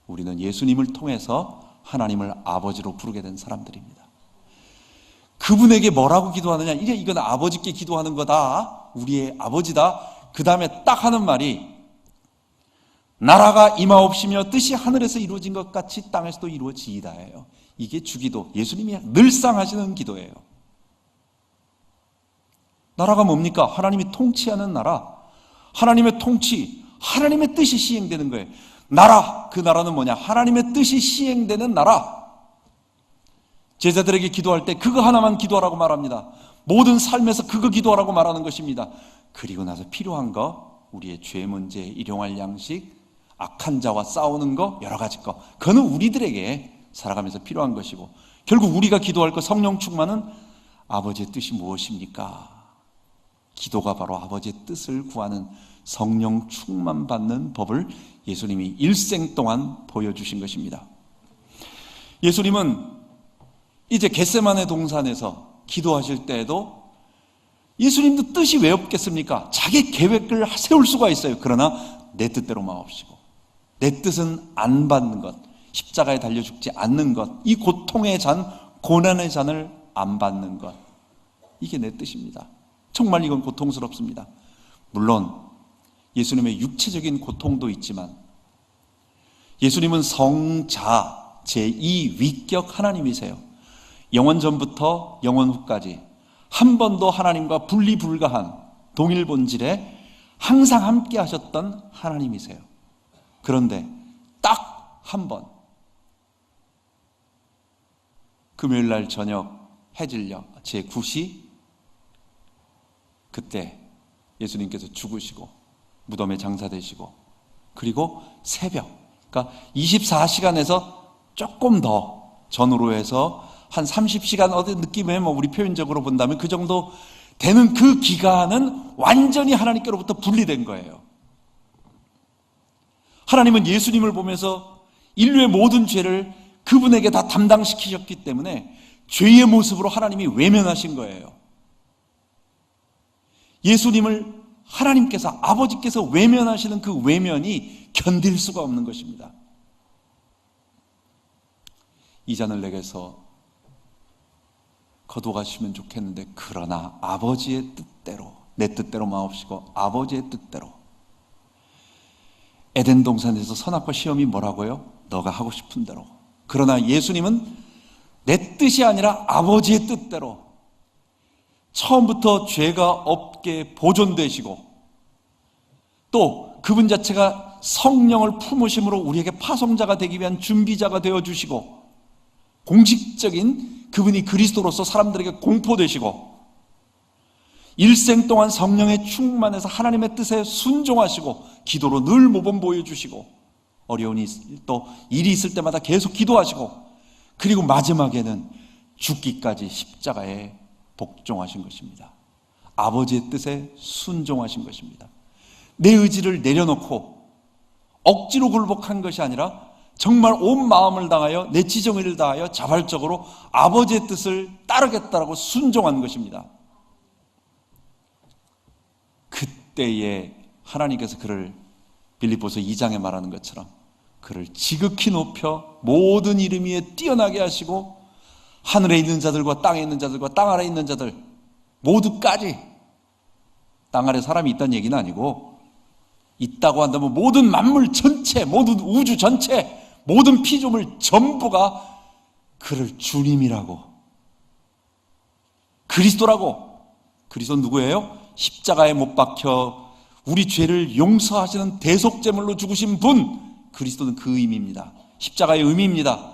우리는 예수님을 통해서 하나님을 아버지로 부르게 된 사람들입니다. 그분에게 뭐라고 기도하느냐? 이건 아버지께 기도하는 거다. 우리의 아버지다. 그 다음에 딱 하는 말이 나라가 임하옵시며 뜻이 하늘에서 이루어진 것 같이 땅에서도 이루어지이다예요. 이게 주기도, 예수님이 늘상 하시는 기도예요. 나라가 뭡니까? 하나님이 통치하는 나라. 하나님의 통치, 하나님의 뜻이 시행되는 거예요. 나라, 그 나라는 뭐냐? 하나님의 뜻이 시행되는 나라. 제자들에게 기도할 때 그거 하나만 기도하라고 말합니다. 모든 삶에서 그거 기도하라고 말하는 것입니다. 그리고 나서 필요한 거, 우리의 죄 문제, 일용할 양식, 악한 자와 싸우는 거, 여러 가지 거. 그거는 우리들에게 살아가면서 필요한 것이고, 결국 우리가 기도할 거 성령 충만은 아버지의 뜻이 무엇입니까? 기도가 바로 아버지의 뜻을 구하는 성령 충만 받는 법을 예수님이 일생 동안 보여주신 것입니다. 예수님은 이제 겟세마네 동산에서 기도하실 때에도 예수님도 뜻이 왜 없겠습니까? 자기 계획을 세울 수가 있어요. 그러나 내 뜻대로 마옵시고, 내 뜻은 안 받는 것, 십자가에 달려 죽지 않는 것, 이 고통의 잔, 고난의 잔을 안 받는 것, 이게 내 뜻입니다. 정말 이건 고통스럽습니다. 물론 예수님의 육체적인 고통도 있지만 예수님은 성자 제2위격 하나님이세요. 영원 전부터 영원 후까지 한 번도 하나님과 분리 불가한 동일 본질에 항상 함께 하셨던 하나님이세요. 그런데 딱 한 번, 금요일날 저녁 해질녘 제9시, 그때 예수님께서 죽으시고 무덤에 장사되시고, 그리고 새벽, 그러니까 24시간에서 조금 더 전후로 해서 한 30시간, 어디 느낌에 우리 표현적으로 본다면 그 정도 되는 그 기간은 완전히 하나님께로부터 분리된 거예요. 하나님은 예수님을 보면서 인류의 모든 죄를 그분에게 다 담당시키셨기 때문에 죄의 모습으로 하나님이 외면하신 거예요. 예수님을 하나님께서, 아버지께서 외면하시는 그 외면이 견딜 수가 없는 것입니다. 이 잔을 내게서 거두가시면 좋겠는데, 그러나 아버지의 뜻대로, 내 뜻대로 마옵시고 아버지의 뜻대로. 에덴 동산에서 선악과 시험이 뭐라고요? 너가 하고 싶은 대로. 그러나 예수님은 내 뜻이 아니라 아버지의 뜻대로 처음부터 죄가 없게 보존되시고, 또 그분 자체가 성령을 품으심으로 우리에게 파송자가 되기 위한 준비자가 되어주시고, 공식적인 그분이 그리스도로서 사람들에게 공포되시고, 일생 동안 성령에 충만해서 하나님의 뜻에 순종하시고, 기도로 늘 모범 보여주시고, 어려운 또 일이 있을 때마다 계속 기도하시고, 그리고 마지막에는 죽기까지 십자가에 복종하신 것입니다. 아버지의 뜻에 순종하신 것입니다. 내 의지를 내려놓고 억지로 굴복한 것이 아니라 정말 온 마음을 다하여 내 지정의를 다하여 자발적으로 아버지의 뜻을 따르겠다라고 순종한 것입니다. 그때에 하나님께서 그를 빌립보서 2장에 말하는 것처럼 그를 지극히 높여 모든 이름 위에 뛰어나게 하시고, 하늘에 있는 자들과 땅에 있는 자들과 땅 아래에 있는 자들 모두까지, 땅 아래 사람이 있다는 얘기는 아니고, 있다고 한다면 모든 만물 전체, 모든 우주 전체, 모든 피조물 전부가 그를 주님이라고, 그리스도라고. 그리스도는 누구예요? 십자가에 못 박혀 우리 죄를 용서하시는 대속제물로 죽으신 분, 그리스도는 그 의미입니다. 십자가의 의미입니다.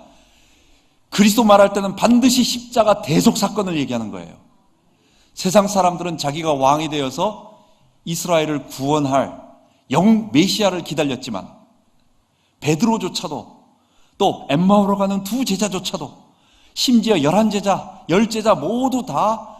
그리스도 말할 때는 반드시 십자가 대속 사건을 얘기하는 거예요. 세상 사람들은 자기가 왕이 되어서 이스라엘을 구원할 메시아를 기다렸지만, 베드로조차도, 또 엠마오로 가는 두 제자조차도, 심지어 11제자, 10제자 모두 다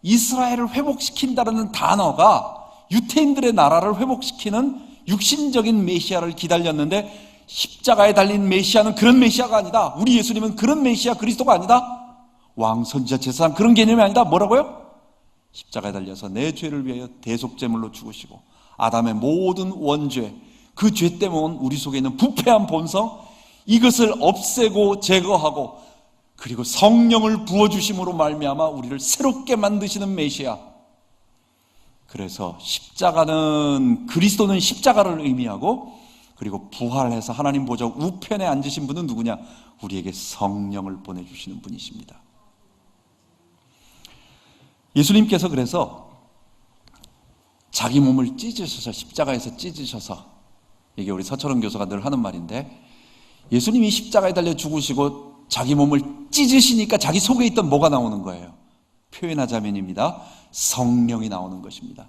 이스라엘을 회복시킨다는 단어가 유태인들의 나라를 회복시키는 육신적인 메시아를 기다렸는데, 십자가에 달린 메시아는 그런 메시아가 아니다. 우리 예수님은 그런 메시아 그리스도가 아니다. 왕, 선지자, 제사장 그런 개념이 아니다. 뭐라고요? 십자가에 달려서 내 죄를 위하여 대속제물로 죽으시고, 아담의 모든 원죄, 그 죄 때문에 우리 속에 있는 부패한 본성, 이것을 없애고 제거하고, 그리고 성령을 부어주심으로 말미암아 우리를 새롭게 만드시는 메시아. 그래서 십자가는, 그리스도는 십자가를 의미하고, 그리고 부활해서 하나님 보좌 우편에 앉으신 분은 누구냐? 우리에게 성령을 보내주시는 분이십니다. 예수님께서 그래서 자기 몸을 찢으셔서, 십자가에서 찢으셔서, 이게 우리 서철원 교수가 늘 하는 말인데, 예수님이 십자가에 달려 죽으시고 자기 몸을 찢으시니까 자기 속에 있던 뭐가 나오는 거예요? 표현하자면입니다. 성령이 나오는 것입니다.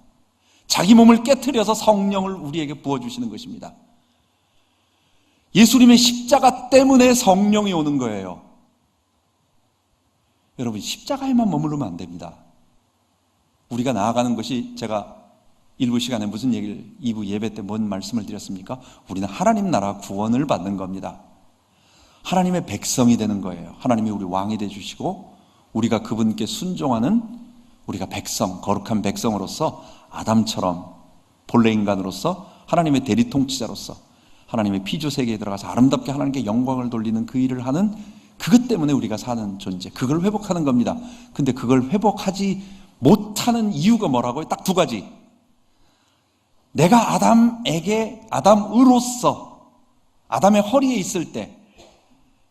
자기 몸을 깨트려서 성령을 우리에게 부어주시는 것입니다. 예수님의 십자가 때문에 성령이 오는 거예요. 여러분, 십자가에만 머무르면 안 됩니다. 우리가 나아가는 것이, 제가 1부 시간에 무슨 얘기를 2부 예배 때 뭔 말씀을 드렸습니까? 우리는 하나님 나라 구원을 받는 겁니다. 하나님의 백성이 되는 거예요. 하나님이 우리 왕이 되주시고 우리가 그분께 순종하는, 우리가 백성, 거룩한 백성으로서 아담처럼 본래 인간으로서 하나님의 대리통치자로서 하나님의 피조 세계에 들어가서 아름답게 하나님께 영광을 돌리는 그 일을 하는, 그것 때문에 우리가 사는 존재, 그걸 회복하는 겁니다. 근데 그걸 회복하지 못하는 이유가 뭐라고요? 딱 두 가지. 내가 아담으로서 아담의 허리에 있을 때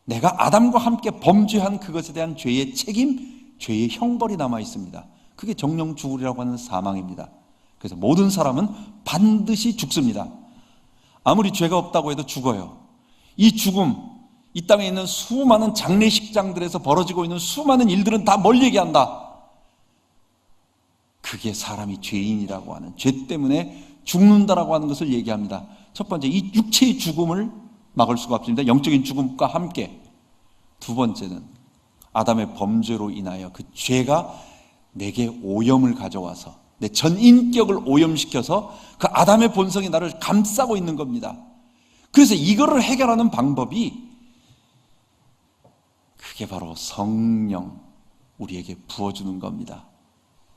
내가 아담과 함께 범죄한 그것에 대한 죄의 책임, 죄의 형벌이 남아 있습니다. 그게 정령 죽으리라고 하는 사망입니다. 그래서 모든 사람은 반드시 죽습니다. 아무리 죄가 없다고 해도 죽어요. 이 죽음, 이 땅에 있는 수많은 장례식장들에서 벌어지고 있는 수많은 일들은 다 뭘 얘기한다? 그게 사람이 죄인이라고 하는, 죄 때문에 죽는다라고 하는 것을 얘기합니다. 첫 번째, 이 육체의 죽음을 막을 수가 없습니다. 영적인 죽음과 함께. 두 번째는 아담의 범죄로 인하여 그 죄가 내게 오염을 가져와서 내 전 인격을 오염시켜서 그 아담의 본성이 나를 감싸고 있는 겁니다. 그래서 이거를 해결하는 방법이, 그게 바로 성령, 우리에게 부어주는 겁니다.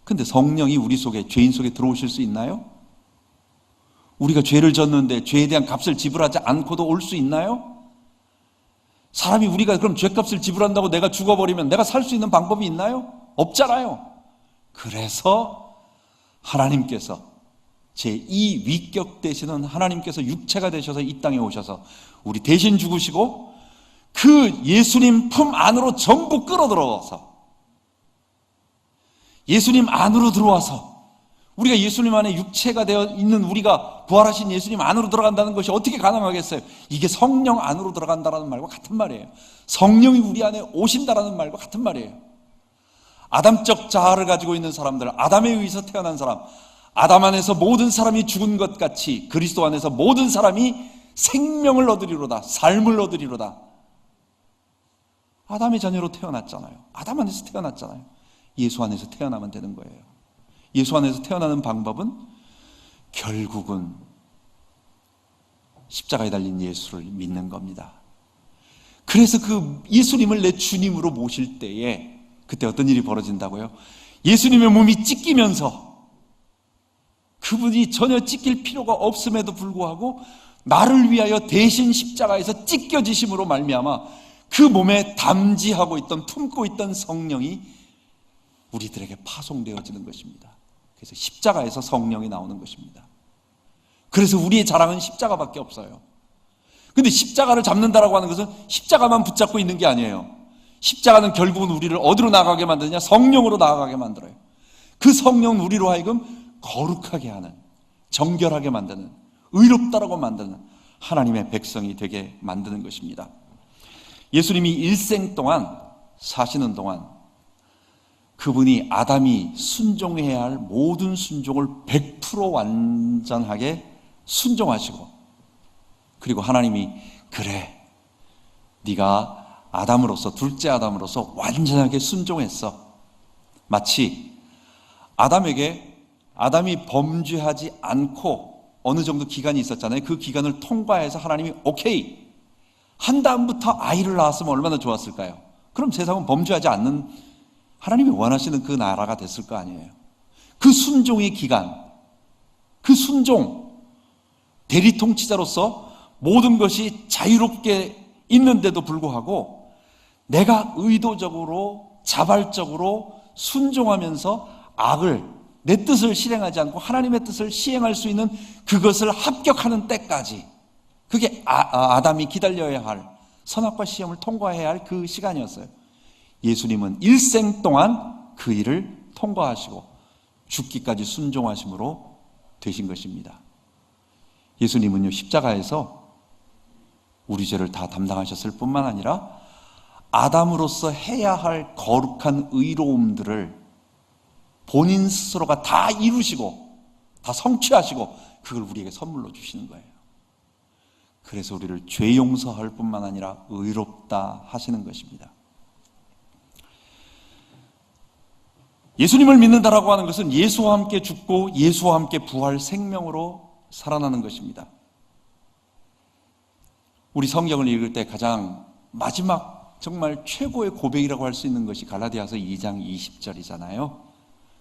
근데 성령이 우리 속에, 죄인 속에 들어오실 수 있나요? 우리가 죄를 졌는데 죄에 대한 값을 지불하지 않고도 올 수 있나요? 사람이, 우리가 그럼 죄값을 지불한다고 내가 죽어버리면 내가 살 수 있는 방법이 있나요? 없잖아요. 그래서 하나님께서, 제2 위격 되시는 하나님께서 육체가 되셔서 이 땅에 오셔서 우리 대신 죽으시고 그 예수님 품 안으로 전부 끌어들어와서, 예수님 안으로 들어와서, 우리가 예수님 안에 육체가 되어 있는 우리가 부활하신 예수님 안으로 들어간다는 것이 어떻게 가능하겠어요? 이게 성령 안으로 들어간다라는 말과 같은 말이에요. 성령이 우리 안에 오신다라는 말과 같은 말이에요. 아담적 자아를 가지고 있는 사람들, 아담에 의해서 태어난 사람, 아담 안에서 모든 사람이 죽은 것 같이 그리스도 안에서 모든 사람이 생명을 얻으리로다, 삶을 얻으리로다. 아담의 자녀로 태어났잖아요. 아담 안에서 태어났잖아요. 예수 안에서 태어나면 되는 거예요. 예수 안에서 태어나는 방법은 결국은 십자가에 달린 예수를 믿는 겁니다. 그래서 그 예수님을 내 주님으로 모실 때에 그때 어떤 일이 벌어진다고요? 예수님의 몸이 찢기면서, 그분이 전혀 찢길 필요가 없음에도 불구하고 나를 위하여 대신 십자가에서 찢겨지심으로 말미암아 그 몸에 담지하고 있던, 품고 있던 성령이 우리들에게 파송되어지는 것입니다. 그래서 십자가에서 성령이 나오는 것입니다. 그래서 우리의 자랑은 십자가밖에 없어요. 근데 십자가를 잡는다라고 하는 것은 십자가만 붙잡고 있는 게 아니에요. 십자가는 결국은 우리를 어디로 나아가게 만드냐? 성령으로 나아가게 만들어요. 그 성령은 우리로 하여금 거룩하게 하는, 정결하게 만드는, 의롭다라고 만드는 하나님의 백성이 되게 만드는 것입니다. 예수님이 일생 동안 사시는 동안 그분이 아담이 순종해야 할 모든 순종을 100% 완전하게 순종하시고, 그리고 하나님이, 그래, 네가 아담으로서, 둘째 아담으로서 완전하게 순종했어. 마치 아담이 범죄하지 않고 어느 정도 기간이 있었잖아요. 그 기간을 통과해서 하나님이 오케이 한 다음부터 아이를 낳았으면 얼마나 좋았을까요? 그럼 세상은 범죄하지 않는, 하나님이 원하시는 그 나라가 됐을 거 아니에요. 그 순종의 기간, 그 순종, 대리통치자로서 모든 것이 자유롭게 있는데도 불구하고 내가 의도적으로, 자발적으로 순종하면서 악을, 내 뜻을 실행하지 않고 하나님의 뜻을 시행할 수 있는 그것을 합격하는 때까지, 그게 아담이 기다려야 할, 선악과 시험을 통과해야 할 그 시간이었어요. 예수님은 일생 동안 그 일을 통과하시고 죽기까지 순종하심으로 되신 것입니다. 예수님은요, 십자가에서 우리 죄를 다 담당하셨을 뿐만 아니라 아담으로서 해야 할 거룩한 의로움들을 본인 스스로가 다 이루시고 다 성취하시고 그걸 우리에게 선물로 주시는 거예요. 그래서 우리를 죄 용서할 뿐만 아니라 의롭다 하시는 것입니다. 예수님을 믿는다라고 하는 것은 예수와 함께 죽고 예수와 함께 부활 생명으로 살아나는 것입니다. 우리 성경을 읽을 때 가장 마지막 정말 최고의 고백이라고 할 수 있는 것이 갈라디아서 2장 20절이잖아요.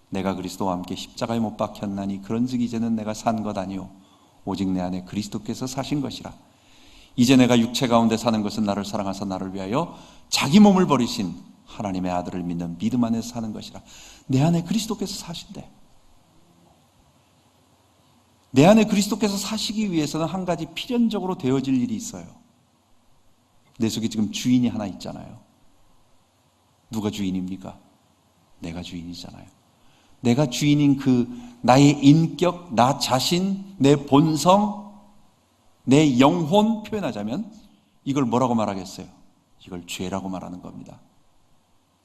내가 그리스도와 함께 십자가에 못 박혔나니 그런즉 이제는 내가 산 것 아니요 오직 내 안에 그리스도께서 사신 것이라. 이제 내가 육체 가운데 사는 것은 나를 사랑하사 나를 위하여 자기 몸을 버리신 하나님의 아들을 믿는 믿음 안에서 사는 것이라. 내 안에 그리스도께서 사신대. 내 안에 그리스도께서 사시기 위해서는 한 가지 필연적으로 되어질 일이 있어요. 내 속에 지금 주인이 하나 있잖아요. 누가 주인입니까? 내가 주인이잖아요. 내가 주인인 그 나의 인격, 나 자신, 내 본성, 내 영혼 표현하자면 이걸 뭐라고 말하겠어요? 이걸 죄라고 말하는 겁니다.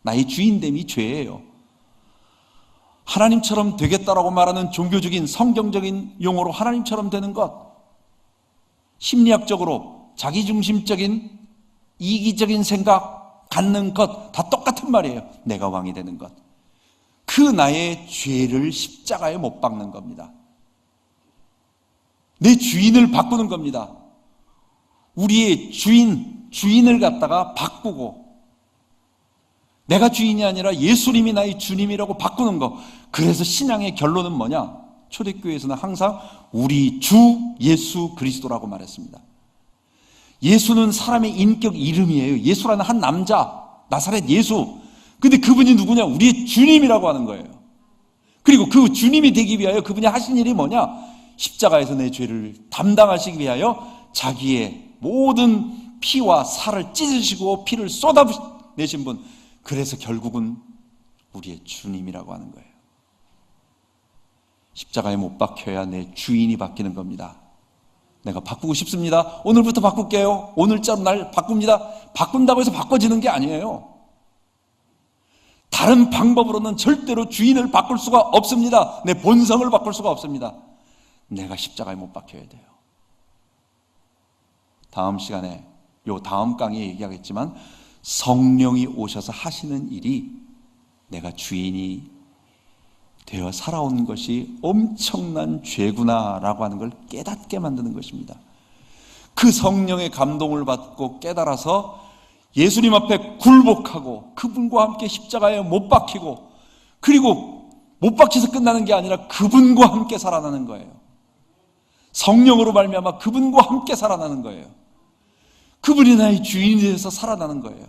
나의 주인됨이 죄예요. 하나님처럼 되겠다라고 말하는 종교적인 성경적인 용어로 하나님처럼 되는 것, 심리학적으로 자기중심적인 이기적인 생각 갖는 것 다 똑같은 말이에요. 내가 왕이 되는 것. 그 나의 죄를 십자가에 못 박는 겁니다. 내 주인을 바꾸는 겁니다. 우리의 주인을 갖다가 바꾸고 내가 주인이 아니라 예수님이 나의 주님이라고 바꾸는 거. 그래서 신앙의 결론은 뭐냐? 초대교회에서는 항상 우리 주 예수 그리스도라고 말했습니다. 예수는 사람의 인격 이름이에요. 예수라는 한 남자, 나사렛 예수. 근데 그분이 누구냐? 우리의 주님이라고 하는 거예요. 그리고 그 주님이 되기 위하여 그분이 하신 일이 뭐냐? 십자가에서 내 죄를 담당하시기 위하여 자기의 모든 피와 살을 찢으시고 피를 쏟아내신 분. 그래서 결국은 우리의 주님이라고 하는 거예요. 십자가에 못 박혀야 내 주인이 바뀌는 겁니다. 내가 바꾸고 싶습니다. 오늘부터 바꿀게요. 오늘자로 날 바꿉니다. 바꾼다고 해서 바꿔지는 게 아니에요. 다른 방법으로는 절대로 주인을 바꿀 수가 없습니다. 내 본성을 바꿀 수가 없습니다. 내가 십자가에 못 박혀야 돼요. 다음 시간에 다음 강의에 얘기하겠지만 성령이 오셔서 하시는 일이 내가 주인이 되어 살아온 것이 엄청난 죄구나라고 하는 걸 깨닫게 만드는 것입니다. 그 성령의 감동을 받고 깨달아서 예수님 앞에 굴복하고 그분과 함께 십자가에 못 박히고 그리고 못 박혀서 끝나는 게 아니라 그분과 함께 살아나는 거예요. 성령으로 말미암아 그분과 함께 살아나는 거예요. 그분이 나의 주인이 되어서 살아나는 거예요.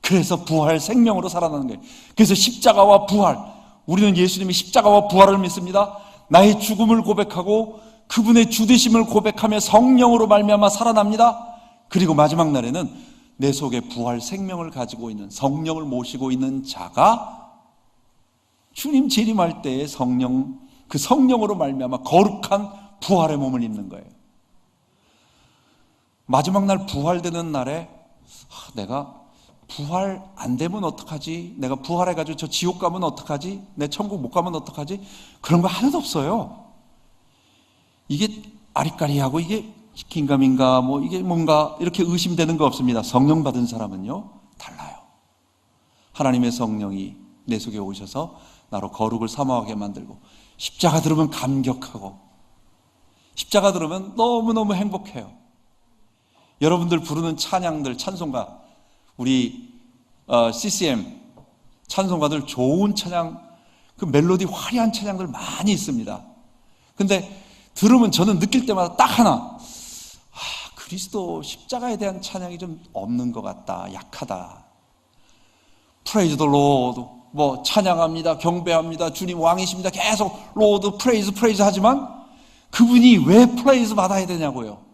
그래서 부활 생명으로 살아나는 거예요. 그래서 십자가와 부활, 우리는 예수님이 십자가와 부활을 믿습니다. 나의 죽음을 고백하고 그분의 주되심을 고백하며 성령으로 말미암아 살아납니다. 그리고 마지막 날에는 내 속에 부활 생명을 가지고 있는 성령을 모시고 있는 자가 주님 재림할 때의 그 성령으로 말미암아 거룩한 부활의 몸을 입는 거예요. 마지막 날 부활되는 날에 내가 부활 안 되면 어떡하지? 내가 부활해가지고 저 지옥 가면 어떡하지? 내 천국 못 가면 어떡하지? 그런 거 하나도 없어요. 이게 아리까리하고 이게 긴가민가 뭐 이게 뭔가 이렇게 의심되는 거 없습니다. 성령 받은 사람은요 달라요. 하나님의 성령이 내 속에 오셔서 나로 거룩을 사모하게 만들고 십자가 들으면 감격하고 십자가 들으면 너무너무 행복해요. 여러분들 부르는 찬양들, 찬송가, 우리 CCM 찬송가들 좋은 찬양, 그 멜로디 화려한 찬양들 많이 있습니다. 근데 들으면 저는 느낄 때마다 딱 하나, 그리스도 십자가에 대한 찬양이 좀 없는 것 같다, 약하다. 프레이즈 더 로드, 뭐 찬양합니다, 경배합니다, 주님 왕이십니다, 계속 로드 프레이즈 하지만 그분이 왜 프레이즈 받아야 되냐고요.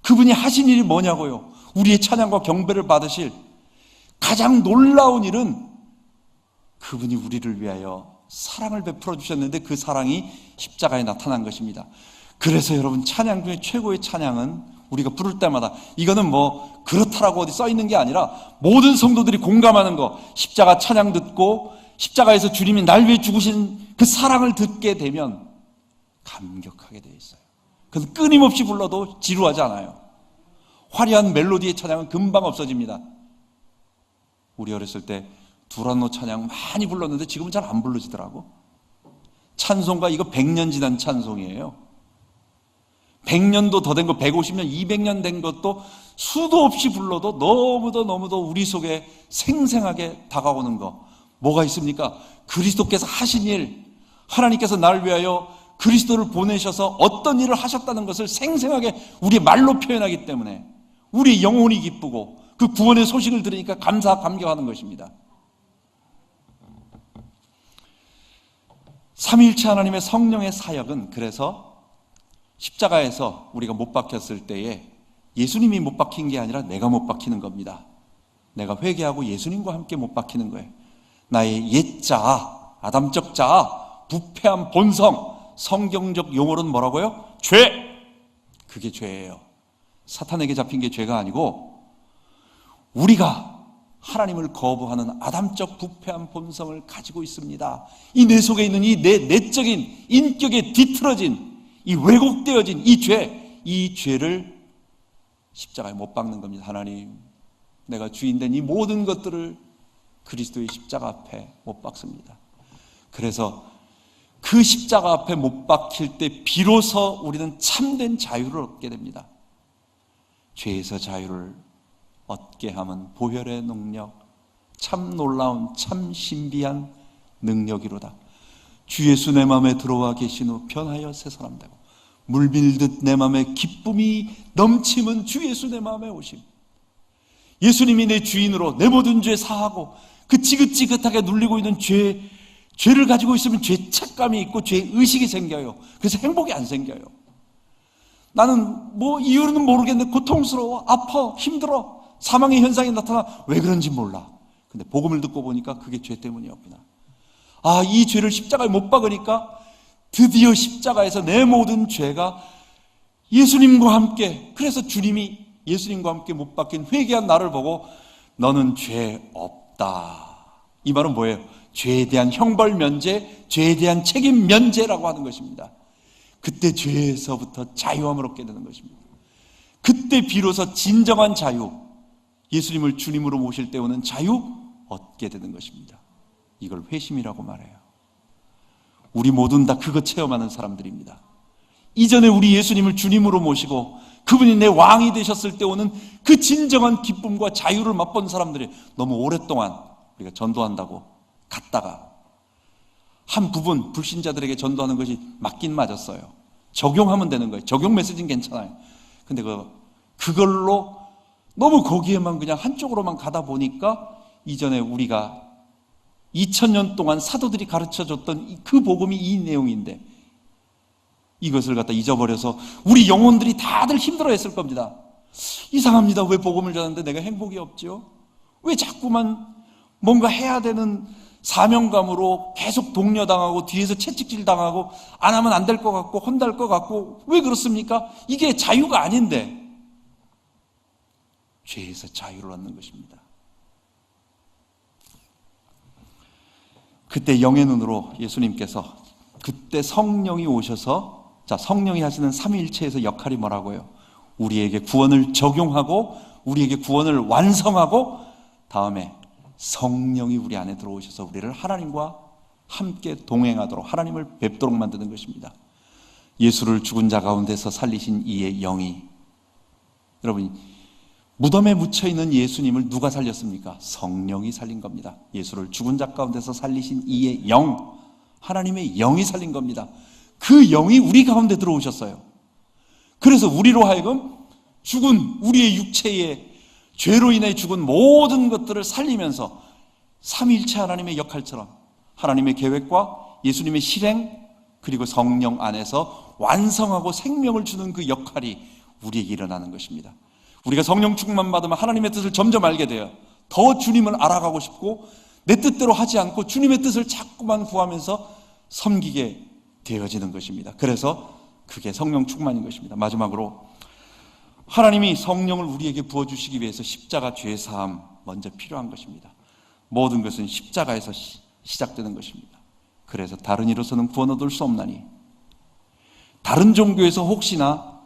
그분이 하신 일이 뭐냐고요. 우리의 찬양과 경배를 받으실 가장 놀라운 일은 그분이 우리를 위하여 사랑을 베풀어 주셨는데 그 사랑이 십자가에 나타난 것입니다. 그래서 여러분 찬양 중에 최고의 찬양은 우리가 부를 때마다 이거는 뭐 그렇다라고 어디 써 있는 게 아니라 모든 성도들이 공감하는 거, 십자가 찬양 듣고 십자가에서 주님이 날 위해 죽으신 그 사랑을 듣게 되면 감격하게 돼 있어요. 그래서 끊임없이 불러도 지루하지 않아요. 화려한 멜로디의 찬양은 금방 없어집니다. 우리 어렸을 때 두란노 찬양 많이 불렀는데 지금은 잘 안 불러지더라고. 찬송가 이거 100년 지난 찬송이에요. 100년도 더 된 거, 150년, 200년 된 것도 수도 없이 불러도 너무도 우리 속에 생생하게 다가오는 거 뭐가 있습니까? 그리스도께서 하신 일, 하나님께서 나를 위하여 그리스도를 보내셔서 어떤 일을 하셨다는 것을 생생하게 우리의 말로 표현하기 때문에 우리의 영혼이 기쁘고 그 구원의 소식을 들으니까 감격하는 것입니다. 삼위일체 하나님의 성령의 사역은 그래서 십자가에서 우리가 못 박혔을 때에 예수님이 못 박힌 게 아니라 내가 못 박히는 겁니다. 내가 회개하고 예수님과 함께 못 박히는 거예요. 나의 옛자, 아담적 자, 부패한 본성, 성경적 용어로는 뭐라고요? 죄! 그게 죄예요. 사탄에게 잡힌 게 죄가 아니고 우리가 하나님을 거부하는 아담적 부패한 본성을 가지고 있습니다. 이 내 속에 있는 이 내 내적인 인격에 뒤틀어진 이 왜곡되어진 이 죄를 십자가에 못 박는 겁니다. 하나님, 내가 주인된 이 모든 것들을 그리스도의 십자가 앞에 못 박습니다. 그래서 그 십자가 앞에 못 박힐 때 비로소 우리는 참된 자유를 얻게 됩니다. 죄에서 자유를 얻게 함은 보혈의 능력, 참 놀라운 참 신비한 능력이로다. 주 예수 내 마음에 들어와 계신 후 변하여 새 사람 되고 물밀듯 내 마음에 기쁨이 넘치면 주 예수 내 마음에 오심. 예수님이 내 주인으로 내 모든 죄 사하고 그 지긋지긋하게 눌리고 있는 죄를 가지고 있으면 죄책감이 있고 죄의식이 생겨요. 그래서 행복이 안 생겨요. 나는 뭐 이유는 모르겠는데 고통스러워, 아파, 힘들어, 사망의 현상이 나타나. 왜 그런지 몰라. 근데 복음을 듣고 보니까 그게 죄 때문이었구나. 아, 이 죄를 십자가에 못 박으니까 드디어 십자가에서 내 모든 죄가 예수님과 함께, 그래서 주님이 예수님과 함께 못 박힌 회개한 나를 보고 너는 죄 없다. 이 말은 뭐예요? 죄에 대한 형벌 면제, 죄에 대한 책임 면제라고 하는 것입니다. 그때 죄에서부터 자유함을 얻게 되는 것입니다. 그때 비로소 진정한 자유, 예수님을 주님으로 모실 때 오는 자유 얻게 되는 것입니다. 이걸 회심이라고 말해요. 우리 모두는 다 그거 체험하는 사람들입니다. 이전에 우리 예수님을 주님으로 모시고 그분이 내 왕이 되셨을 때 오는 그 진정한 기쁨과 자유를 맛본 사람들이 너무 오랫동안 우리가 전도한다고 갔다가 한 부분 불신자들에게 전도하는 것이 맞긴 맞았어요. 적용하면 되는 거예요. 적용 메시지는 괜찮아요. 근데 그걸로 너무 거기에만 그냥 한쪽으로만 가다 보니까 이전에 우리가 2000년 동안 사도들이 가르쳐줬던 그 복음이 이 내용인데 이것을 갖다 잊어버려서 우리 영혼들이 다들 힘들어했을 겁니다. 이상합니다. 왜 복음을 전하는데 내가 행복이 없죠? 왜 자꾸만 뭔가 해야 되는 사명감으로 계속 독려당하고 뒤에서 채찍질 당하고 안 하면 안 될 것 같고 혼날 것 같고 왜 그렇습니까? 이게 자유가 아닌데 죄에서 자유를 얻는 것입니다. 그때 영의 눈으로 예수님께서 그때 성령이 오셔서 자 성령이 하시는 삼위일체에서 역할이 뭐라고요? 우리에게 구원을 적용하고 우리에게 구원을 완성하고 다음에 성령이 우리 안에 들어오셔서 우리를 하나님과 함께 동행하도록 하나님을 뵙도록 만드는 것입니다. 예수를 죽은 자 가운데서 살리신 이의 영이 여러분 무덤에 묻혀있는 예수님을 누가 살렸습니까? 성령이 살린 겁니다. 예수를 죽은 자 가운데서 살리신 이의 영, 하나님의 영이 살린 겁니다. 그 영이 우리 가운데 들어오셨어요. 그래서 우리로 하여금 죽은 우리의 육체의 죄로 인해 죽은 모든 것들을 살리면서 삼위일체 하나님의 역할처럼 하나님의 계획과 예수님의 실행 그리고 성령 안에서 완성하고 생명을 주는 그 역할이 우리에게 일어나는 것입니다. 우리가 성령 충만 받으면 하나님의 뜻을 점점 알게 돼요. 더 주님을 알아가고 싶고 내 뜻대로 하지 않고 주님의 뜻을 자꾸만 구하면서 섬기게 되어지는 것입니다. 그래서 그게 성령 충만인 것입니다. 마지막으로 하나님이 성령을 우리에게 부어주시기 위해서 십자가 죄사함 먼저 필요한 것입니다. 모든 것은 십자가에서 시작되는 것입니다. 그래서 다른 이로서는 구원 얻을 수 없나니 다른 종교에서 혹시나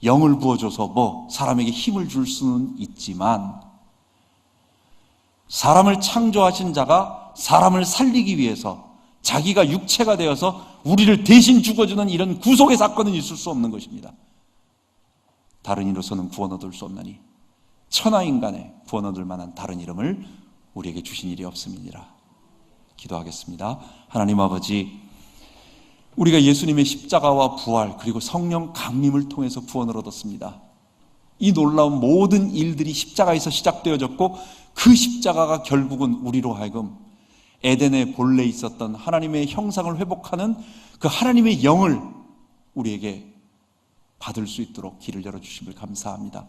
영을 부어줘서 사람에게 힘을 줄 수는 있지만, 사람을 창조하신 자가 사람을 살리기 위해서 자기가 육체가 되어서 우리를 대신 죽어주는 이런 구속의 사건은 있을 수 없는 것입니다. 다른 이로서는 구원 얻을 수 없나니 천하인간의 구원 얻을 만한 다른 이름을 우리에게 주신 일이 없음이니라. 기도하겠습니다. 하나님 아버지, 우리가 예수님의 십자가와 부활 그리고 성령 강림을 통해서 구원을 얻었습니다. 이 놀라운 모든 일들이 십자가에서 시작되어졌고, 그 십자가가 결국은 우리로 하여금 에덴에 본래 있었던 하나님의 형상을 회복하는 그 하나님의 영을 우리에게 받을 수 있도록 길을 열어주심을 감사합니다.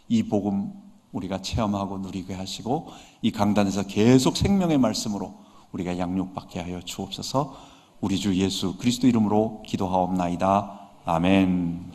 이 복음 우리가 체험하고 누리게 하시고, 이 강단에서 계속 생명의 말씀으로 우리가 양육받게 하여 주옵소서. 우리 주 예수 그리스도 이름으로 기도하옵나이다. 아멘.